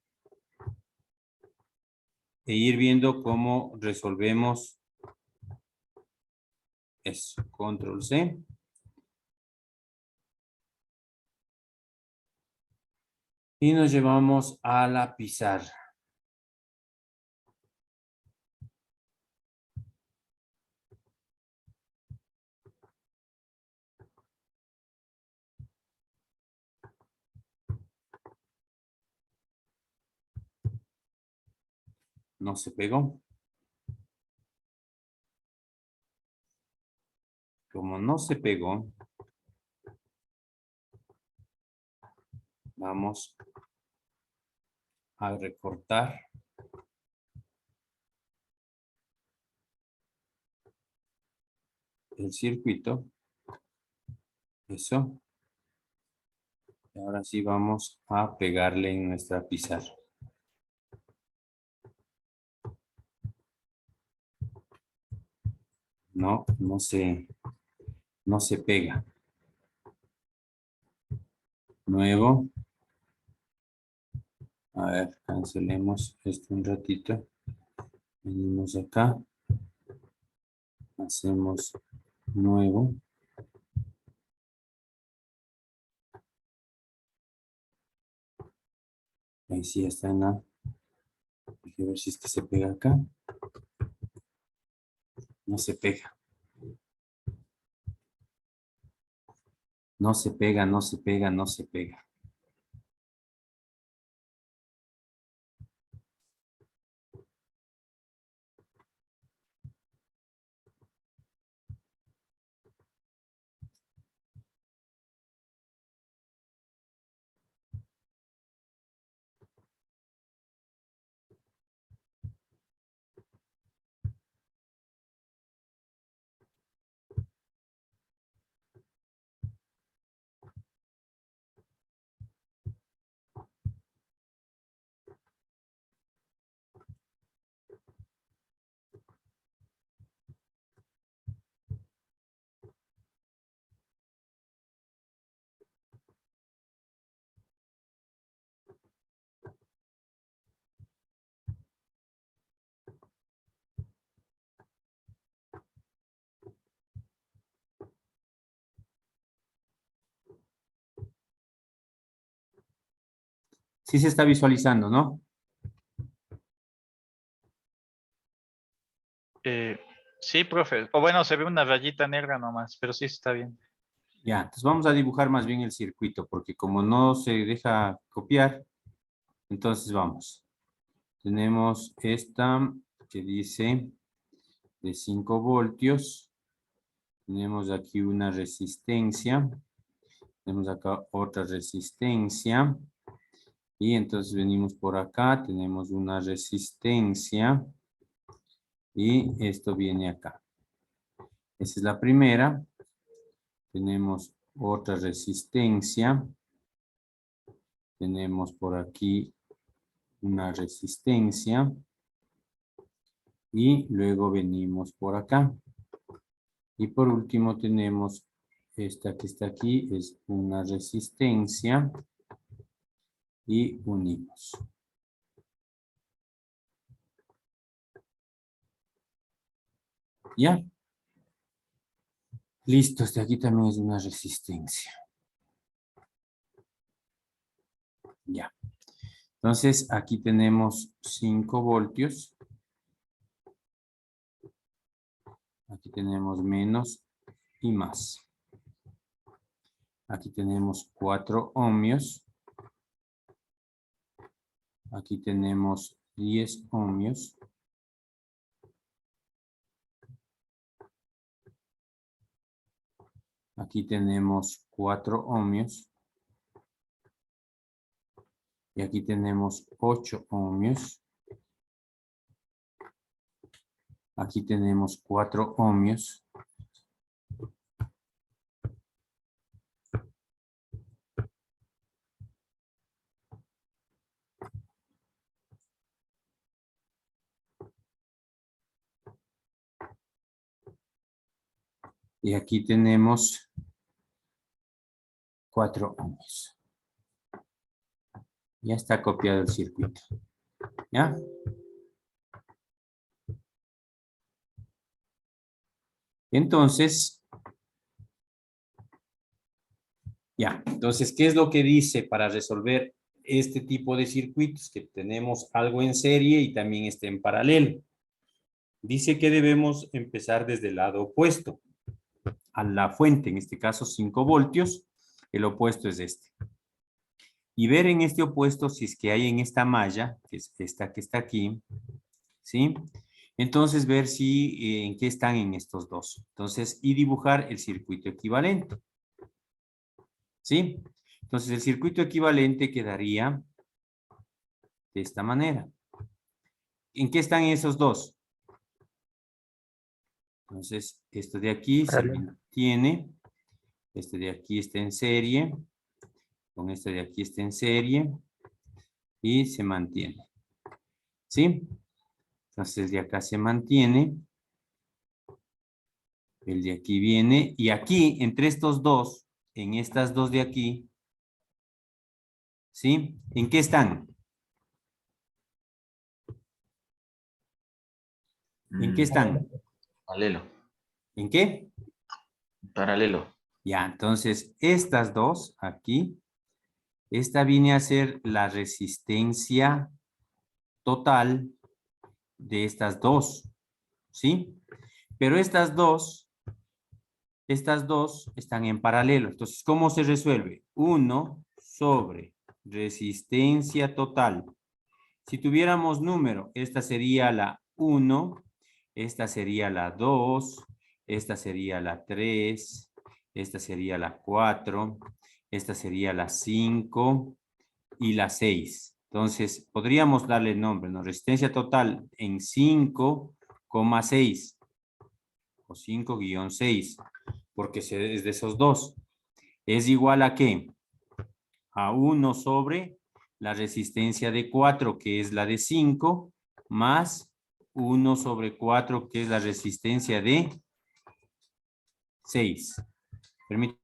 E ir viendo cómo resolvemos eso. Control C. Y nos llevamos a la pizarra. No se pegó. Como no se pegó, vamos a recortar el circuito. Eso. Y ahora sí vamos a pegarle en nuestra pizarra. No, no se pega. Nuevo. A ver, cancelemos esto un ratito. Venimos acá. Hacemos nuevo. Ahí sí está en la... Hay que ver si es que se pega acá. No se pega. No se pega, no se pega, no se pega. Sí se está visualizando, ¿no? Sí, profe. O bueno, se ve una rayita negra nomás, pero sí está bien. Ya, entonces vamos a dibujar más bien el circuito, porque como no se deja copiar, entonces vamos. Tenemos esta que dice de 5 voltios. Tenemos aquí una resistencia. Tenemos acá otra resistencia. Y entonces venimos por acá, tenemos una resistencia. Y esto viene acá. Esa es la primera. Tenemos otra resistencia. Tenemos por aquí una resistencia. Y luego venimos por acá. Y por último tenemos esta que está aquí, es una resistencia. Y unimos. ¿Ya? Listo, este aquí también es una resistencia. Ya. Entonces, aquí tenemos 5 voltios. Aquí tenemos menos y más. Aquí tenemos 4 ohmios. Aquí tenemos 10 ohmios. Aquí tenemos 4 ohmios. Y aquí tenemos 8 ohmios. Aquí tenemos 4 ohmios. Y aquí tenemos 4 ohmios. Ya está copiado el circuito. ¿Ya? Entonces, entonces, ¿qué es lo que dice para resolver este tipo de circuitos? Que tenemos algo en serie y también está en paralelo. Dice que debemos empezar desde el lado opuesto a la fuente, en este caso 5 voltios, el opuesto es este. Y ver en este opuesto si es que hay en esta malla, que es esta que está aquí, ¿sí? Entonces ver si en qué están en estos dos. Entonces, y dibujar el circuito equivalente. ¿Sí? Entonces, el circuito equivalente quedaría de esta manera. ¿En qué están esos dos? Entonces, esto de aquí se Paralelo. mantiene. Este de aquí está en serie. Con este de aquí está en serie. Y se mantiene. ¿Sí? Entonces, de acá se mantiene. El de aquí viene. Y aquí, entre estos dos, en estas dos de aquí, ¿sí? ¿En qué están? ¿En qué están? Paralelo. ¿En qué? Paralelo. Ya, entonces, estas dos aquí, esta viene a ser la resistencia total de estas dos, ¿sí? Pero estas dos están en paralelo. Entonces, ¿cómo se resuelve? 1 sobre resistencia total. Si tuviéramos número, esta sería la 1, esta sería la 2, esta sería la 3, esta sería la 4, esta sería la 5 y la 6. Entonces, podríamos darle nombre, ¿no? Resistencia total en 5,6 o 5-6, porque es de esos dos. ¿Es igual a qué? A 1 sobre la resistencia de 4, que es la de 5, más 1 sobre 4, que es la resistencia de 6. Permítame.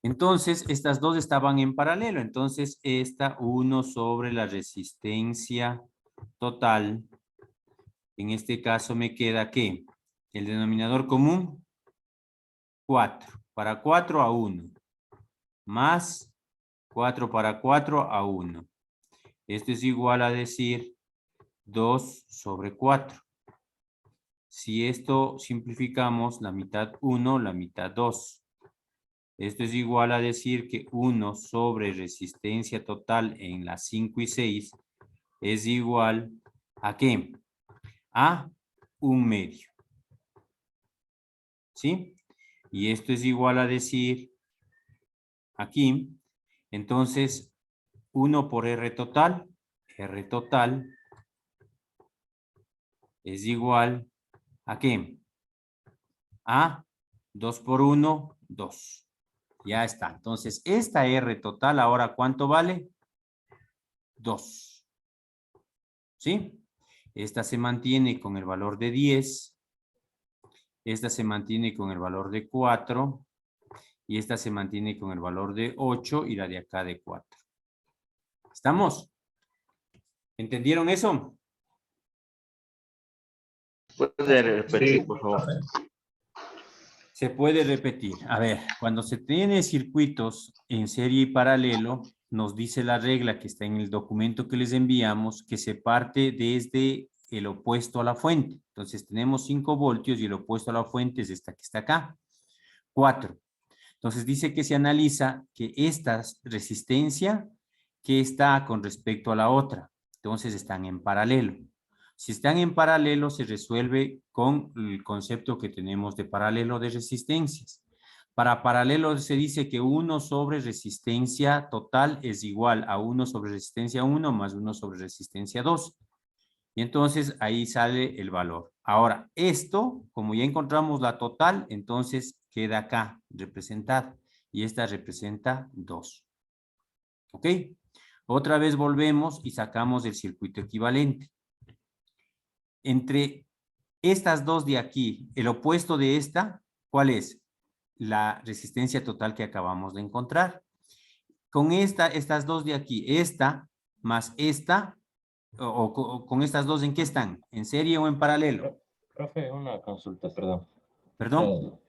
Entonces, estas dos estaban en paralelo. Entonces, esta 1 sobre la resistencia total. En este caso me queda ¿qué? El denominador común, 4. Para 4 a 1. Más 4 para 4 a 1. Esto es igual a decir 2 sobre 4. Si esto simplificamos, la mitad 1, la mitad 2. Esto es igual a decir que 1 sobre resistencia total en las 5 y 6 es igual a ¿qué? A 1/2. ¿Sí? Y esto es igual a decir aquí, entonces 1 por R total es igual a ¿qué? A 2 por 1, 2. Ya está. Entonces, esta R total ahora, ¿cuánto vale? 2. ¿Sí? Esta se mantiene con el valor de 10. Esta se mantiene con el valor de 4. Y esta se mantiene con el valor de 8 y la de acá de 4. ¿Estamos? ¿Entendieron eso? ¿Puede repetir, por favor? Se puede repetir. A ver, cuando se tiene circuitos en serie y paralelo, nos dice la regla que está en el documento que les enviamos, que se parte desde el opuesto a la fuente. Entonces tenemos 5 voltios y el opuesto a la fuente es esta que está acá. 4. Entonces dice que se analiza que esta resistencia que está con respecto a la otra. Entonces están en paralelo. Si están en paralelo, se resuelve con el concepto que tenemos de paralelo de resistencias. Para paralelo se dice que 1 sobre resistencia total es igual a 1 sobre resistencia 1 más 1 sobre resistencia 2. Y entonces ahí sale el valor. Ahora, esto, como ya encontramos la total, entonces queda acá representada. Y esta representa 2. ¿Ok? Otra vez volvemos y sacamos el circuito equivalente. Entre estas dos de aquí, el opuesto de esta, ¿cuál es? La resistencia total que acabamos de encontrar. Con estas dos de aquí, esta más esta, o con estas dos, ¿en qué están? ¿En serie o en paralelo? Profe, una consulta, perdón. ¿Perdón?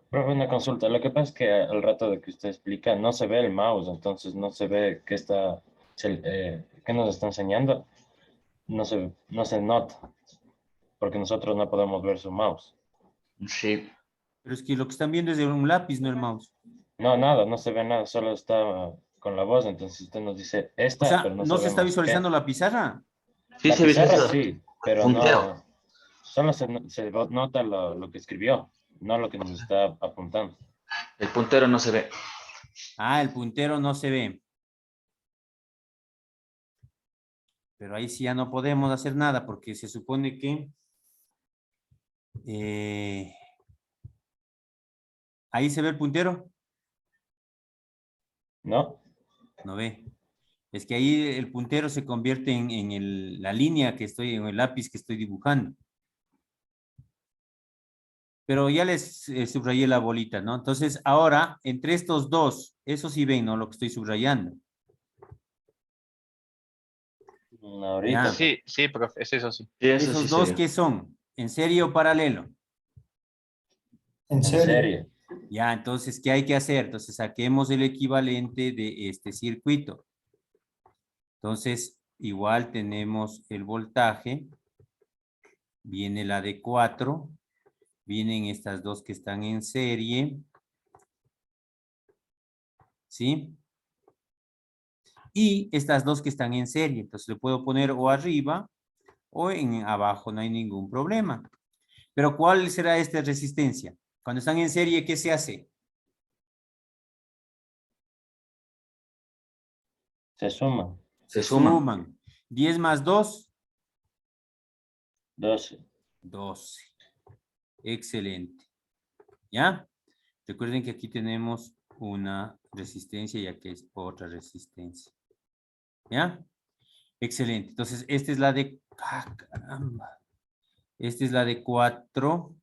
Profe, una consulta. Lo que pasa es que al rato de que usted explica, no se ve el mouse, entonces no se ve qué está, qué nos está enseñando. No se nota, porque nosotros no podemos ver su mouse. Sí. Pero es que lo que están viendo es de un lápiz, no el mouse. No, nada, no se ve nada, solo está con la voz, entonces usted nos dice O esta, pero sea, no ¿no se está sabemos visualizando qué. la pizarra? Sí, La se pizarra visualiza. sí, pero Puntero. no, solo se nota lo que escribió, no lo que nos está apuntando. El puntero no se ve. Ah, el puntero no se ve. Pero ahí sí ya no podemos hacer nada porque se supone que ahí se ve el puntero. ¿No? No ve. Es que ahí el puntero se convierte en la línea que estoy, en el lápiz que estoy dibujando. Pero ya les subrayé la bolita, ¿no? Entonces, ahora, entre estos dos, eso sí ven, ¿no? Lo que estoy subrayando. Ahorita. Ya. Sí, sí, profe, es eso sí. Sí, eso ¿Esos sí se dos ve. qué son? ¿En serie o paralelo? En serio. Ya, entonces, ¿qué hay que hacer? Entonces, saquemos el equivalente de este circuito. Entonces, igual tenemos el voltaje. Viene la de 4. Vienen estas dos que están en serie. ¿Sí? Y estas dos que están en serie. Entonces, le puedo poner o arriba o en abajo, no hay ningún problema. Pero, ¿cuál será esta resistencia? Cuando están en serie, ¿qué se hace? Se suma. Se suman. Suman. 10 más 2. 12. 12. Excelente. ¿Ya? Recuerden que aquí tenemos una resistencia y aquí es otra resistencia. ¿Ya? Excelente. Entonces, esta es la de... ¡Ah, caramba! Esta es la de 4.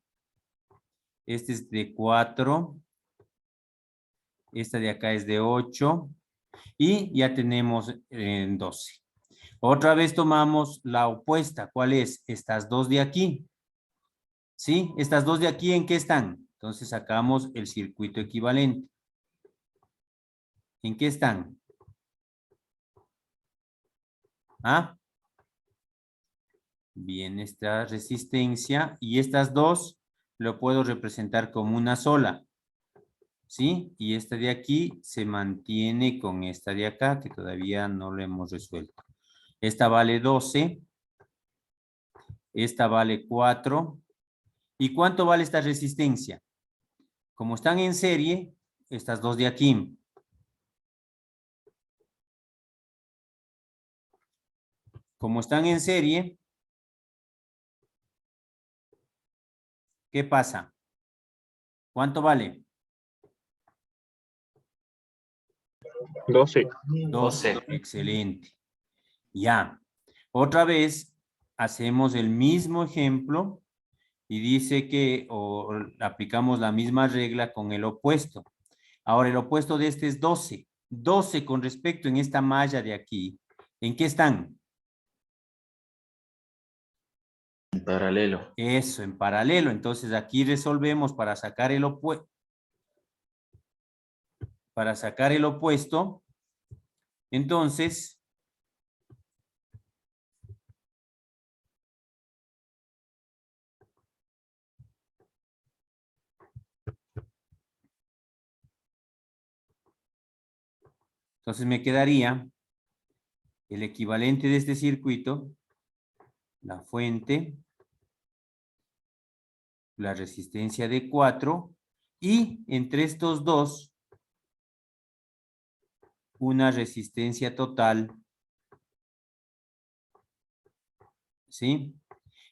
Este es de 4. Esta de acá es de 8. Y ya tenemos 12. Otra vez tomamos la opuesta. ¿Cuál es? Estas dos de aquí. ¿Sí? Estas dos de aquí, ¿en qué están? Entonces sacamos el circuito equivalente. ¿En qué están? ¿Ah? Bien, esta resistencia. Y estas dos lo puedo representar como una sola. ¿Sí? Y esta de aquí se mantiene con esta de acá, que todavía no lo hemos resuelto. Esta vale 12. Esta vale 4. ¿Y cuánto vale esta resistencia? Como están en serie, estas dos de aquí. Como están en serie, ¿qué pasa? ¿Cuánto vale? 12. 12. Excelente. Ya. Otra vez hacemos el mismo ejemplo y dice que aplicamos la misma regla con el opuesto. Ahora, el opuesto de este es 12. 12 con respecto en esta malla de aquí. ¿En qué están? En paralelo. Eso, en paralelo. Entonces aquí resolvemos para sacar el opuesto. Para sacar el opuesto. Entonces, me quedaría el equivalente de este circuito, la fuente, la resistencia de 4 y entre estos dos, una resistencia total, ¿sí?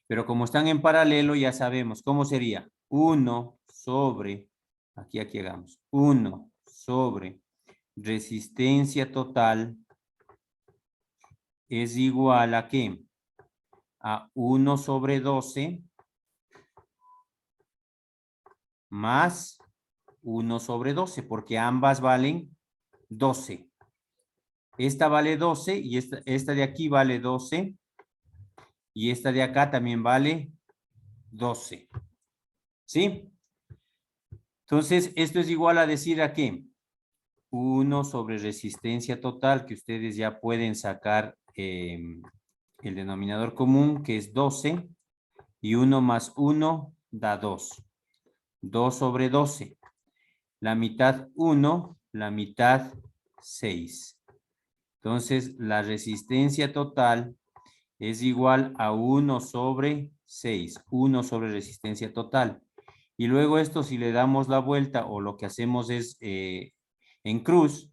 Pero como están en paralelo, ya sabemos cómo sería 1 sobre, aquí hagamos, 1 sobre resistencia total es igual a ¿qué? A 1 sobre 12 más 1 sobre 12, porque ambas valen 12. Esta vale 12 y esta de aquí vale 12 y esta de acá también vale 12. ¿Sí? Entonces, esto es igual a decir ¿a qué? 1 sobre resistencia total, que ustedes ya pueden sacar el denominador común, que es 12, y 1 más 1 da 2. 2 sobre 12. La mitad 1, la mitad 6. Entonces, la resistencia total es igual a 1 sobre 6. 1 sobre resistencia total. Y luego esto, si le damos la vuelta o lo que hacemos es en cruz,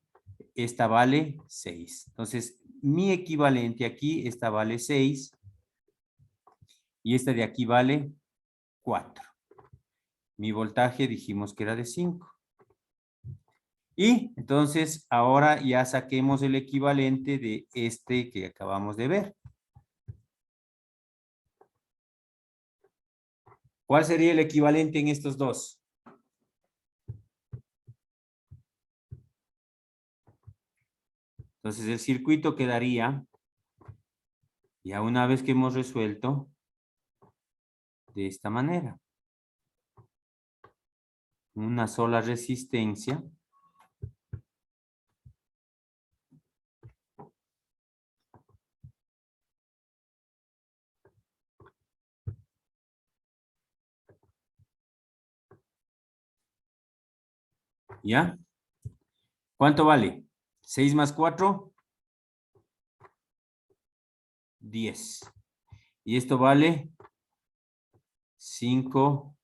esta vale 6. Entonces, mi equivalente aquí, esta vale 6. Y esta de aquí vale 4. Mi voltaje dijimos que era de 5. Y entonces ahora ya saquemos el equivalente de este que acabamos de ver. ¿Cuál sería el equivalente en estos dos? Entonces el circuito quedaría, ya una vez que hemos resuelto, de esta manera. Una sola resistencia. ¿Ya? ¿Cuánto vale? 6 más 4. 10. Y esto vale 5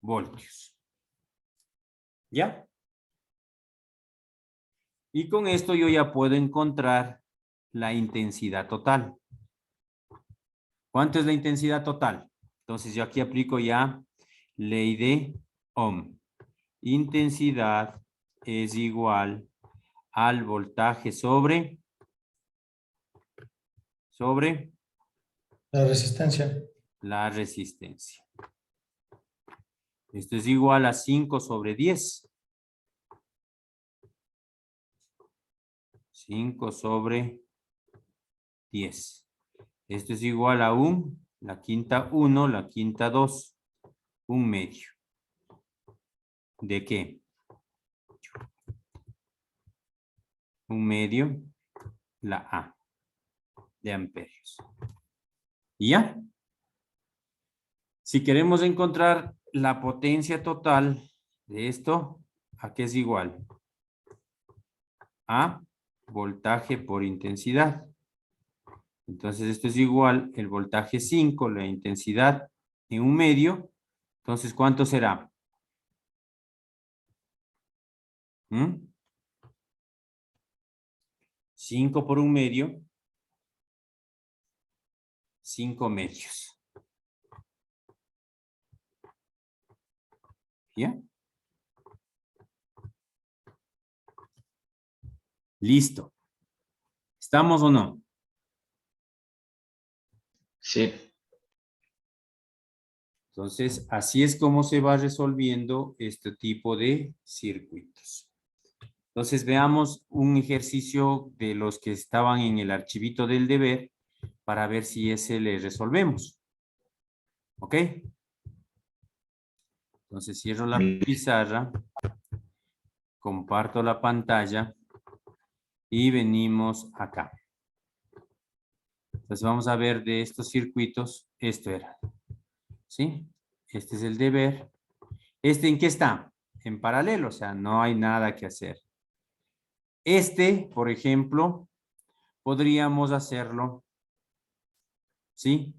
voltios. ¿Ya? Y con esto yo ya puedo encontrar la intensidad total. ¿Cuánto es la intensidad total? Entonces yo aquí aplico ya ley de Ohm. Intensidad es igual al voltaje sobre La resistencia. La resistencia. Esto es igual a 5 sobre 10. 5 sobre 10. Esto es igual a la quinta 1, la quinta 2. 1/2. ¿De qué? 1/2 la A de amperios. ¿Y ya? Si queremos encontrar la potencia total de esto, ¿a qué es igual? A voltaje por intensidad. Entonces esto es igual, el voltaje 5, la intensidad en 1/2. Entonces, ¿cuánto será? 5 por 1/2. 5/2. ¿Ya? Listo. ¿Estamos o no? Sí. Entonces, así es como se va resolviendo este tipo de circuitos. Entonces, veamos un ejercicio de los que estaban en el archivito del deber para ver si ese le resolvemos. ¿Ok? Entonces, cierro la pizarra, comparto la pantalla y venimos acá. Entonces, vamos a ver de estos circuitos, esto era. ¿Sí? Este es el deber. ¿Este en qué está? En paralelo, o sea, no hay nada que hacer. Este, por ejemplo, podríamos hacerlo, ¿sí?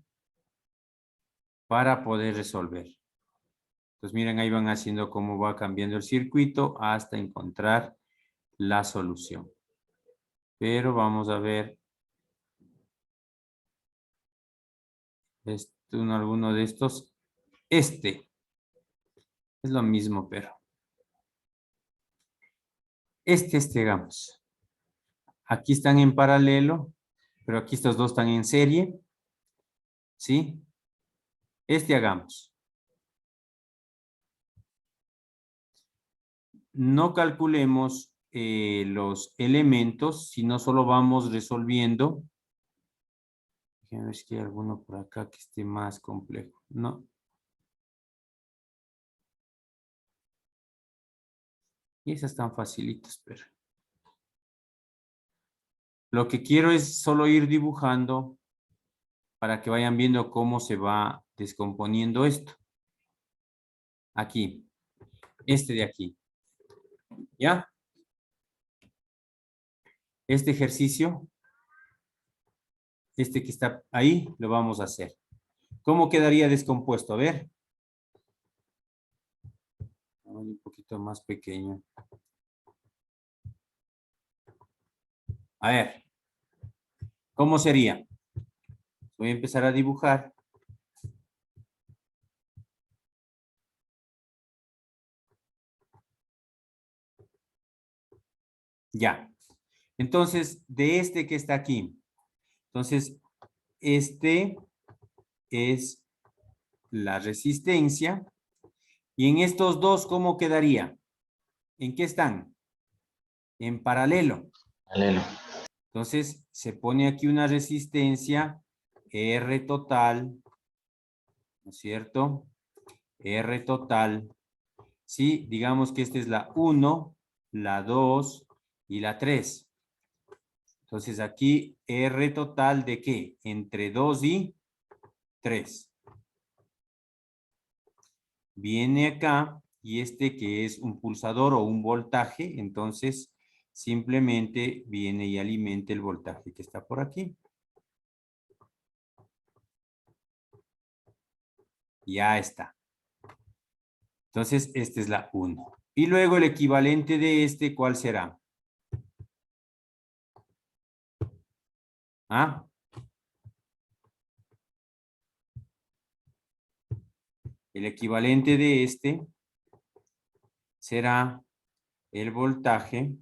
Para poder resolver. Entonces, miren, ahí van haciendo cómo va cambiando el circuito hasta encontrar la solución. Pero vamos a ver alguno de estos. Este es lo mismo, pero hagamos. Aquí están en paralelo, pero aquí estos dos están en serie. ¿Sí? Hagamos. No calculemos los elementos, sino solo vamos resolviendo. Déjenme ver si hay alguno por acá que esté más complejo. No. Y esas están facilitas, pero lo que quiero es solo ir dibujando para que vayan viendo cómo se va descomponiendo esto. Aquí. Este de aquí. ¿Ya? Este ejercicio, este que está ahí, lo vamos a hacer. ¿Cómo quedaría descompuesto? A ver. Un poquito más pequeño. A ver. ¿Cómo sería? Voy a empezar a dibujar. Ya. Entonces, de este que está aquí. Entonces, este es la resistencia. Y en estos dos, ¿cómo quedaría? ¿En qué están? En paralelo. Paralelo. Entonces, se pone aquí una resistencia R total, ¿no es cierto? R total. Sí, digamos que esta es la 1, la 2 y la 3. Entonces, aquí R total ¿de qué? Entre 2 y 3. Viene acá y este que es un pulsador o un voltaje, entonces simplemente viene y alimenta el voltaje que está por aquí. Ya está. Entonces, esta es la 1. Y luego el equivalente de este, ¿cuál será? ¿Ah? El equivalente de este será el voltaje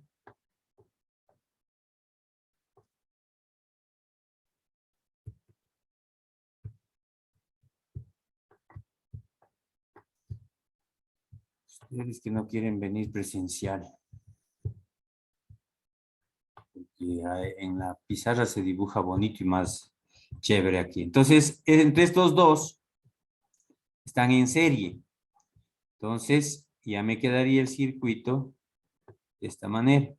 Es que no quieren venir presencial. Porque en la pizarra se dibuja bonito y más chévere aquí. Entonces, entre estos dos están en serie. Entonces, ya me quedaría el circuito de esta manera.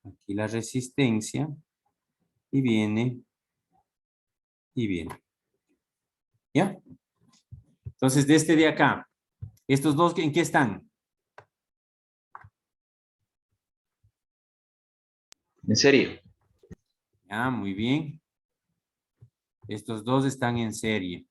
Aquí la resistencia y viene y viene. ¿Ya? Entonces, de este de acá, estos dos, ¿en qué están? ¿En serio? Ah, muy bien. Estos dos están en serie.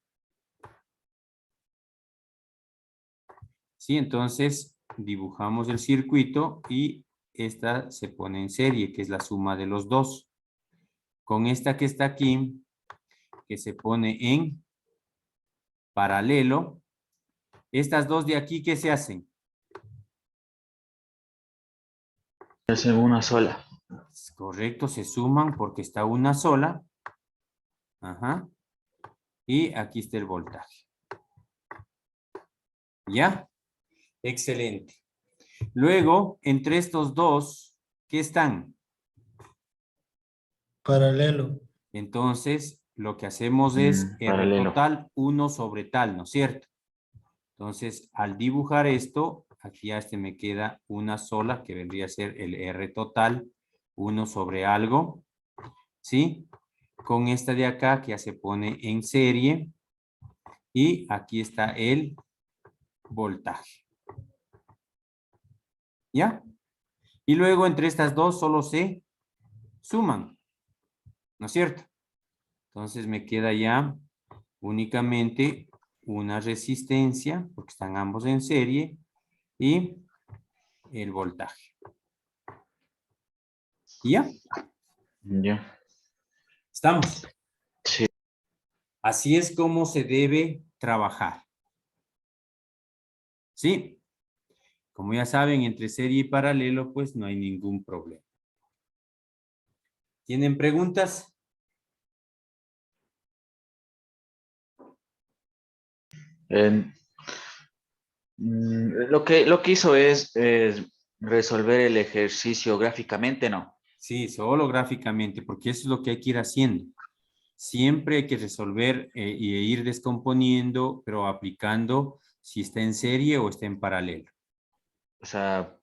Sí, entonces dibujamos el circuito y esta se pone en serie, que es la suma de los dos. Con esta que está aquí, que se pone en paralelo, estas dos de aquí, ¿qué se hacen? Es en una sola. Correcto, se suman porque está una sola. Ajá. Y aquí está el voltaje. ¿Ya? Excelente. Luego, entre estos dos, ¿qué están? Paralelo. Entonces, lo que hacemos es R Paralelo. total 1 sobre tal, ¿no es cierto? Entonces, al dibujar esto, aquí ya me queda una sola, que vendría a ser el R total, 1 sobre algo, ¿sí? Con esta de acá, que ya se pone en serie, y aquí está el voltaje. ¿Ya? Y luego entre estas dos solo se suman, ¿no es cierto? Entonces me queda ya únicamente una resistencia, porque están ambos en serie, y el voltaje. ¿Ya? Ya. ¿Estamos? Sí. Así es como se debe trabajar. ¿Sí? Como ya saben, entre serie y paralelo, pues no hay ningún problema. ¿Tienen preguntas? Eh, lo que hizo es resolver el ejercicio gráficamente, ¿no? Sí, solo gráficamente, porque eso es lo que hay que ir haciendo. Siempre hay que resolver y ir descomponiendo, pero aplicando si está en serie o está en paralelo. O sea,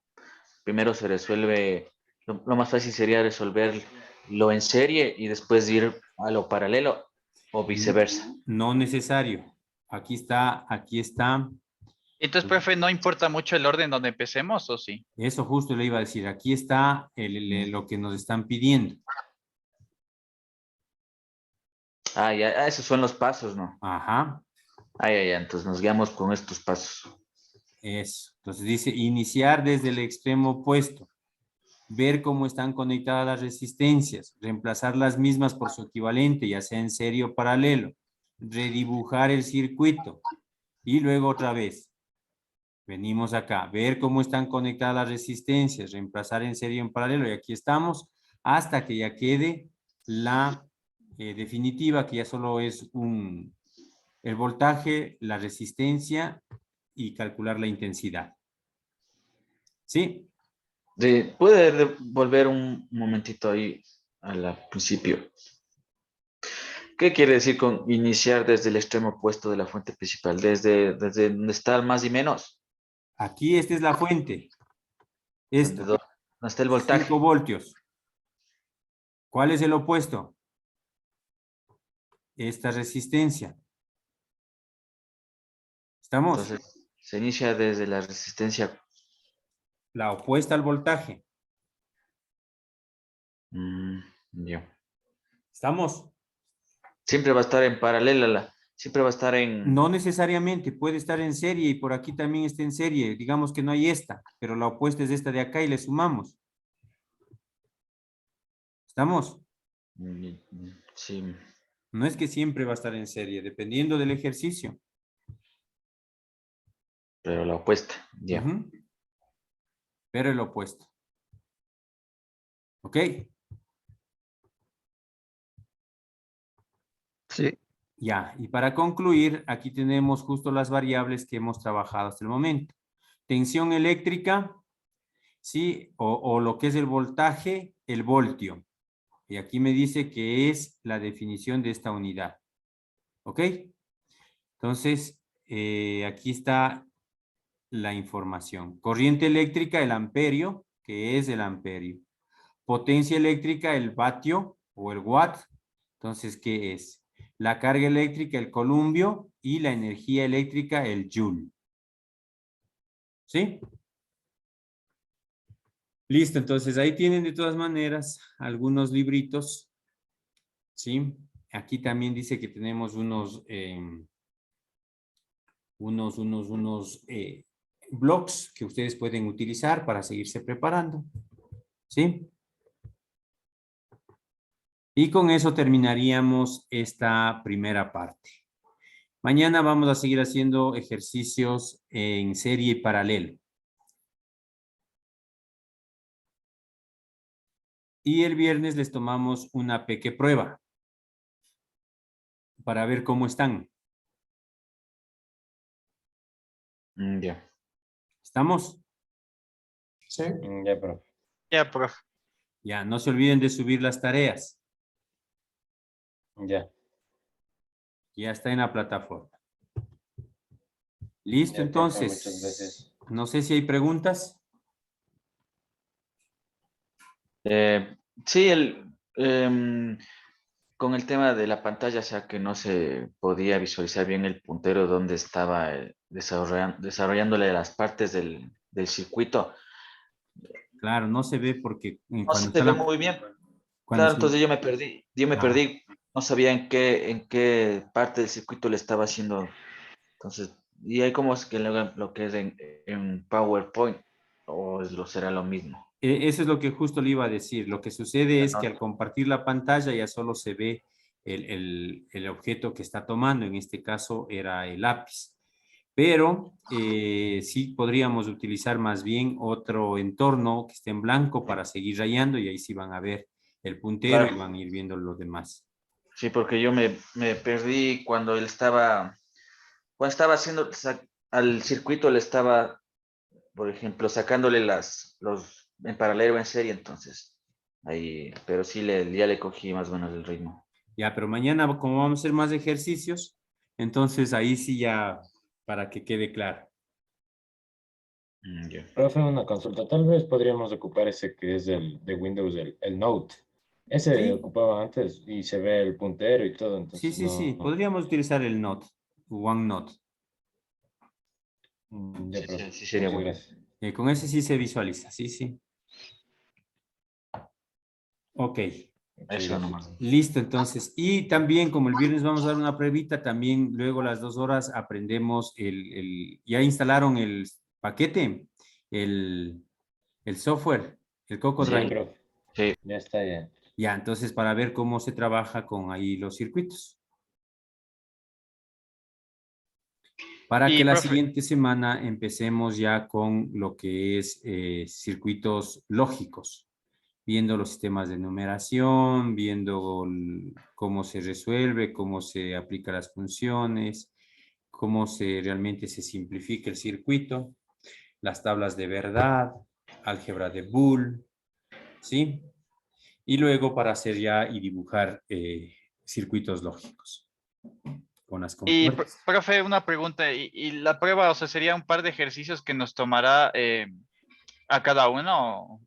primero se resuelve, lo más fácil sería resolverlo en serie y después ir a lo paralelo o viceversa. No necesario. Aquí está, aquí está. Entonces, profe, ¿no importa mucho el orden donde empecemos o sí? Eso justo le iba a decir. Aquí está lo que nos están pidiendo. Ah, ya, esos son los pasos, ¿no? Ajá, Ah, ya, ya, entonces nos guiamos con estos pasos. eso. Entonces dice iniciar desde el extremo opuesto. Ver cómo están conectadas las resistencias. Reemplazar las mismas por su equivalente, ya sea en serie o paralelo. Redibujar el circuito. Y luego otra vez. Venimos acá. Ver cómo están conectadas las resistencias. Reemplazar en serie o en paralelo. Y aquí estamos hasta que ya quede la definitiva, que ya solo es el voltaje, la resistencia y calcular la intensidad. ¿Sí? ¿Puede volver un momentito ahí al principio? ¿Qué quiere decir con iniciar desde el extremo opuesto de la fuente principal? Desde donde está el más y menos, Aquí esta es la fuente. donde, Esta, donde está el 5 voltaje. voltios. ¿Cuál es el opuesto? Esta resistencia. ¿Estamos? Entonces, se inicia desde la resistencia. La opuesta al voltaje. Ya. ¿Estamos? Siempre va a estar en paralela, siempre va a estar en... No necesariamente, puede estar en serie y por aquí también está en serie. Digamos que no hay esta, pero la opuesta es esta de acá y le sumamos. ¿Estamos? Sí, No es que siempre va a estar en serie, dependiendo del ejercicio. pero la opuesta, ya. Ujú. Pero el opuesto. ¿Ok? Sí. Ya, y para concluir, aquí tenemos justo las variables que hemos trabajado hasta el momento. Tensión eléctrica, ¿sí? O lo que es el voltaje, el voltio. Y aquí me dice que es la definición de esta unidad. ¿Ok? Entonces, aquí está la información. Corriente eléctrica, el amperio, que es el amperio. Potencia eléctrica, el vatio o el watt. Entonces, ¿qué es? La carga eléctrica, el columbio, y la energía eléctrica, el joule. ¿Sí? Listo, entonces ahí tienen de todas maneras algunos libritos. ¿Sí? Aquí también dice que tenemos unos blogs que ustedes pueden utilizar para seguirse preparando. ¿Sí? Y con eso terminaríamos esta primera parte. Mañana vamos a seguir haciendo ejercicios en serie y paralelo. Y el viernes les tomamos una pequeña prueba para ver cómo están. Ya. ¿Estamos? Sí. Ya, profe. Ya, profe. Ya, no se olviden de subir las tareas. Ya. Ya está en la plataforma. Listo, Ya, profe, muchas entonces. gracias. No sé si hay preguntas. Sí, con el tema de la pantalla, o sea que no se podía visualizar bien el puntero donde estaba desarrollándole las partes del circuito. Claro, no se ve porque No cuando se ve muy bien. cuando Claro, entonces yo me perdí. Ah. No sabía en qué parte del circuito le estaba haciendo. Entonces, y hay como es que lo que es en PowerPoint, o será lo mismo. Eso es lo que justo le iba a decir. Lo que sucede es que al No, compartir la pantalla ya solo se ve el objeto que está tomando. En este caso era el lápiz. Pero sí podríamos utilizar más bien otro entorno que esté en blanco para seguir rayando y ahí sí van a ver el puntero claro. y van a ir viendo los demás. Sí, porque yo me perdí cuando cuando estaba haciendo al circuito le estaba, por ejemplo, sacándole los en paralelo en serie, entonces ahí, pero sí ya le cogí más o menos el ritmo. Ya, pero mañana como vamos a hacer más ejercicios, entonces ahí sí ya para que quede claro. Ya. Profe, una consulta. Tal vez podríamos ocupar ese que es el de Windows, el Note. Ese Sí, ocupaba antes y se ve el puntero y todo, sí, entonces sí, sí. no. Podríamos utilizar el Note, OneNote. Ya, Sí, profe. sí sería Muchas bueno. gracias. Con ese sí se visualiza, sí, sí. Ok, Muchas Eso gracias. nomás. listo entonces. Y también como el viernes vamos a dar una pruebita, también luego las 2 horas aprendemos ya instalaron el paquete, el, el software, el Coco Sí, Drive. profe. Sí. Ya está, ya. Ya, entonces para ver cómo se trabaja con ahí los circuitos. Para que Y, la profe, siguiente semana empecemos ya con lo que es circuitos lógicos, viendo los sistemas de numeración, viendo cómo se resuelve, cómo se aplican las funciones, cómo realmente se simplifica el circuito, las tablas de verdad, álgebra de Boole, ¿sí? Y luego para hacer ya y dibujar circuitos lógicos con las compuertas. profe, una pregunta. Y la prueba, o sea, sería un par de ejercicios que nos tomará a cada uno?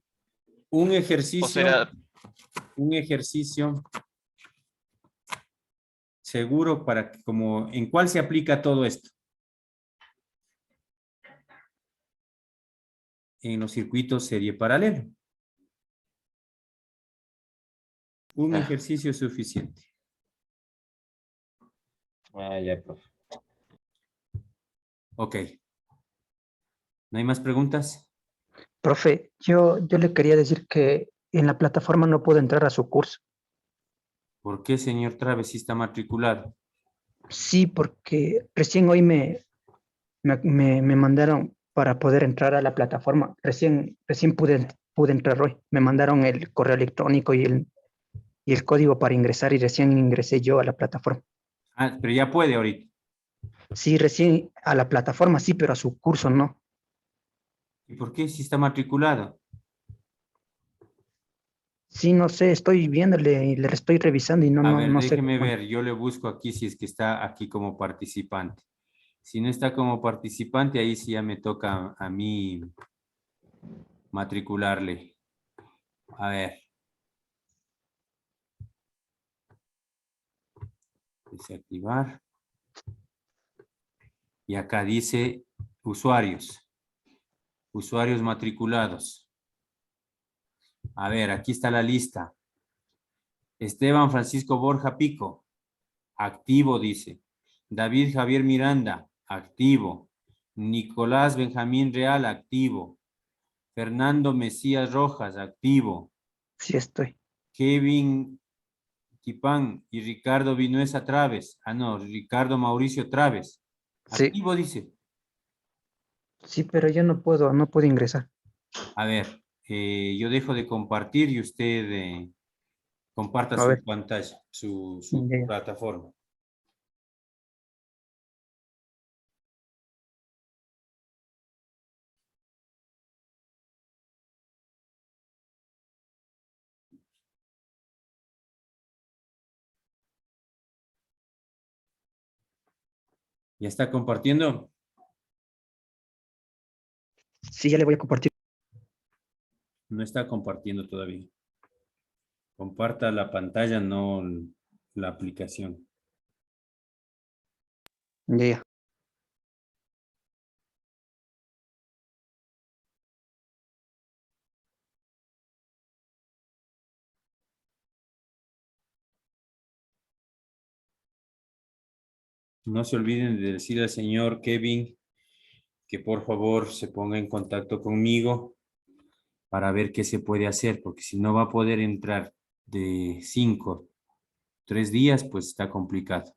Un ¿O ejercicio, será? un ejercicio seguro para que como en cuál se aplica todo esto. En los circuitos serie paralelo. Un Ah, ejercicio es suficiente. Ah, ya, profe. Ok. ¿No hay más preguntas? Profe, yo le quería decir que en la plataforma no puedo entrar a su curso. ¿Por qué, señor Traves, si está matriculado? Sí, porque recién hoy me mandaron para poder entrar a la plataforma. Recién pude entrar hoy. Me mandaron el correo electrónico y el código para ingresar y recién ingresé yo a la plataforma. Ah, pero ya puede ahorita. Sí, recién a la plataforma, sí, pero a su curso no. ¿Y por qué si está matriculado? Sí, no sé, estoy viéndole y le estoy revisando y A ver, no sé. déjeme Bueno, ver. Yo le busco aquí si es que está aquí como participante. Si no está como participante, ahí sí ya me toca a mí matricularle. A ver. Desactivar. Y acá dice usuarios. Usuarios matriculados. A ver, aquí está la lista. Esteban Francisco Borja Pico. Activo, dice. David Javier Miranda. Activo. Nicolás Benjamín Real. Activo. Fernando Mesías Rojas. Activo. sí estoy. Kevin Quipán y Ricardo Vinuesa Traves. Ah, no, Ricardo Mauricio Traves. Sí, Activo, dice. sí, pero yo no puedo ingresar. A ver, yo dejo de compartir y usted comparta A su ver, pantalla, su ya, ya. plataforma. ¿Ya está compartiendo? Sí, ya le voy a compartir. No está compartiendo todavía. Comparta la pantalla, no la aplicación. Ya, ya. No se olviden de decirle al señor Kevin que por favor se ponga en contacto conmigo para ver qué se puede hacer, porque si no va a poder entrar de 3 días, pues está complicado.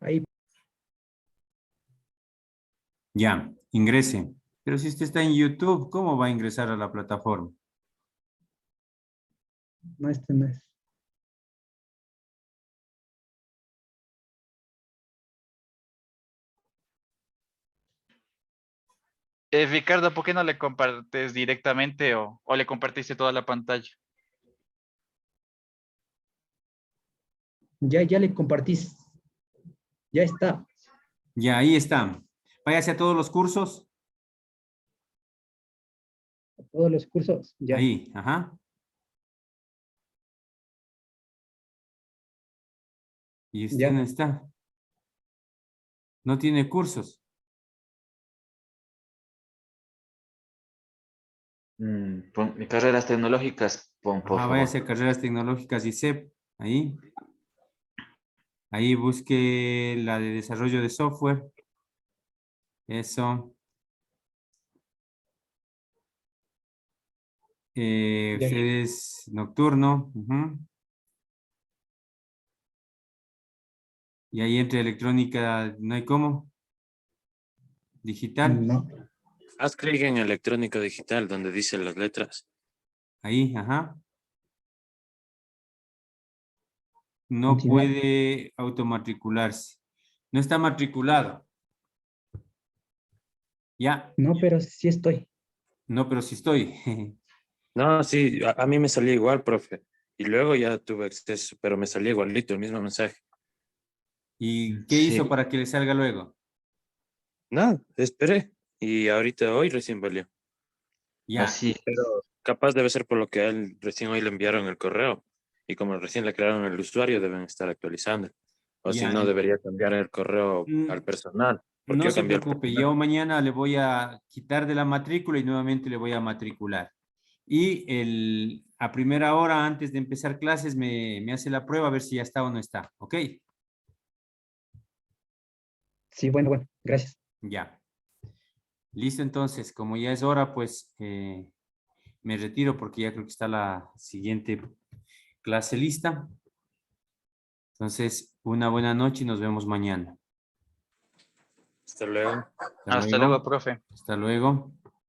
Ahí Ya, ingrese. Pero si usted está en YouTube, ¿cómo va a ingresar a la plataforma? no, este no es. Ricardo, ¿por qué no le compartes directamente o le compartiste toda la pantalla? Ya le compartí. Ya está. Ya, ahí está. Váyase a todos los cursos. Todos los cursos. Ya, Ahí, ajá. Y usted no ya. está. No tiene cursos. Carreras tecnológicas, por Ajá, favor. váyase a carreras tecnológicas y CEP. Ahí. Ahí busque la de desarrollo de software. Eso. Ya, Usted es nocturno. Ujú. Y ahí entre electrónica, no hay cómo. Digital. no. Haz clic en electrónica digital donde dice las letras. Ahí, ajá. No Continuar. puede automatricularse. No está matriculado. Ya. No, pero sí estoy. No, pero sí estoy. No, sí, a mí me salía igual, profe. Y luego ya tuve acceso, pero me salía igualito el mismo mensaje. ¿Y qué hizo Sí, para que le salga luego? Nada, esperé. Y ahorita hoy recién valió. Ya. así Pero capaz debe ser por lo que a él recién hoy le enviaron el correo. Y como recién le crearon el usuario, deben estar actualizando. O si Ya. no, debería cambiar el correo al personal. Porque No yo se cambié el preocupe, personal. yo mañana le voy a quitar de la matrícula y nuevamente le voy a matricular. Y a primera hora, antes de empezar clases, me hace la prueba a ver si ya está o no está. ¿Ok? Sí, bueno, bueno. Gracias. Ya. Listo, entonces, como ya es hora, pues me retiro porque ya creo que está la siguiente clase lista. Entonces, una buena noche y nos vemos mañana. Hasta luego. Hasta luego, profe. Hasta luego.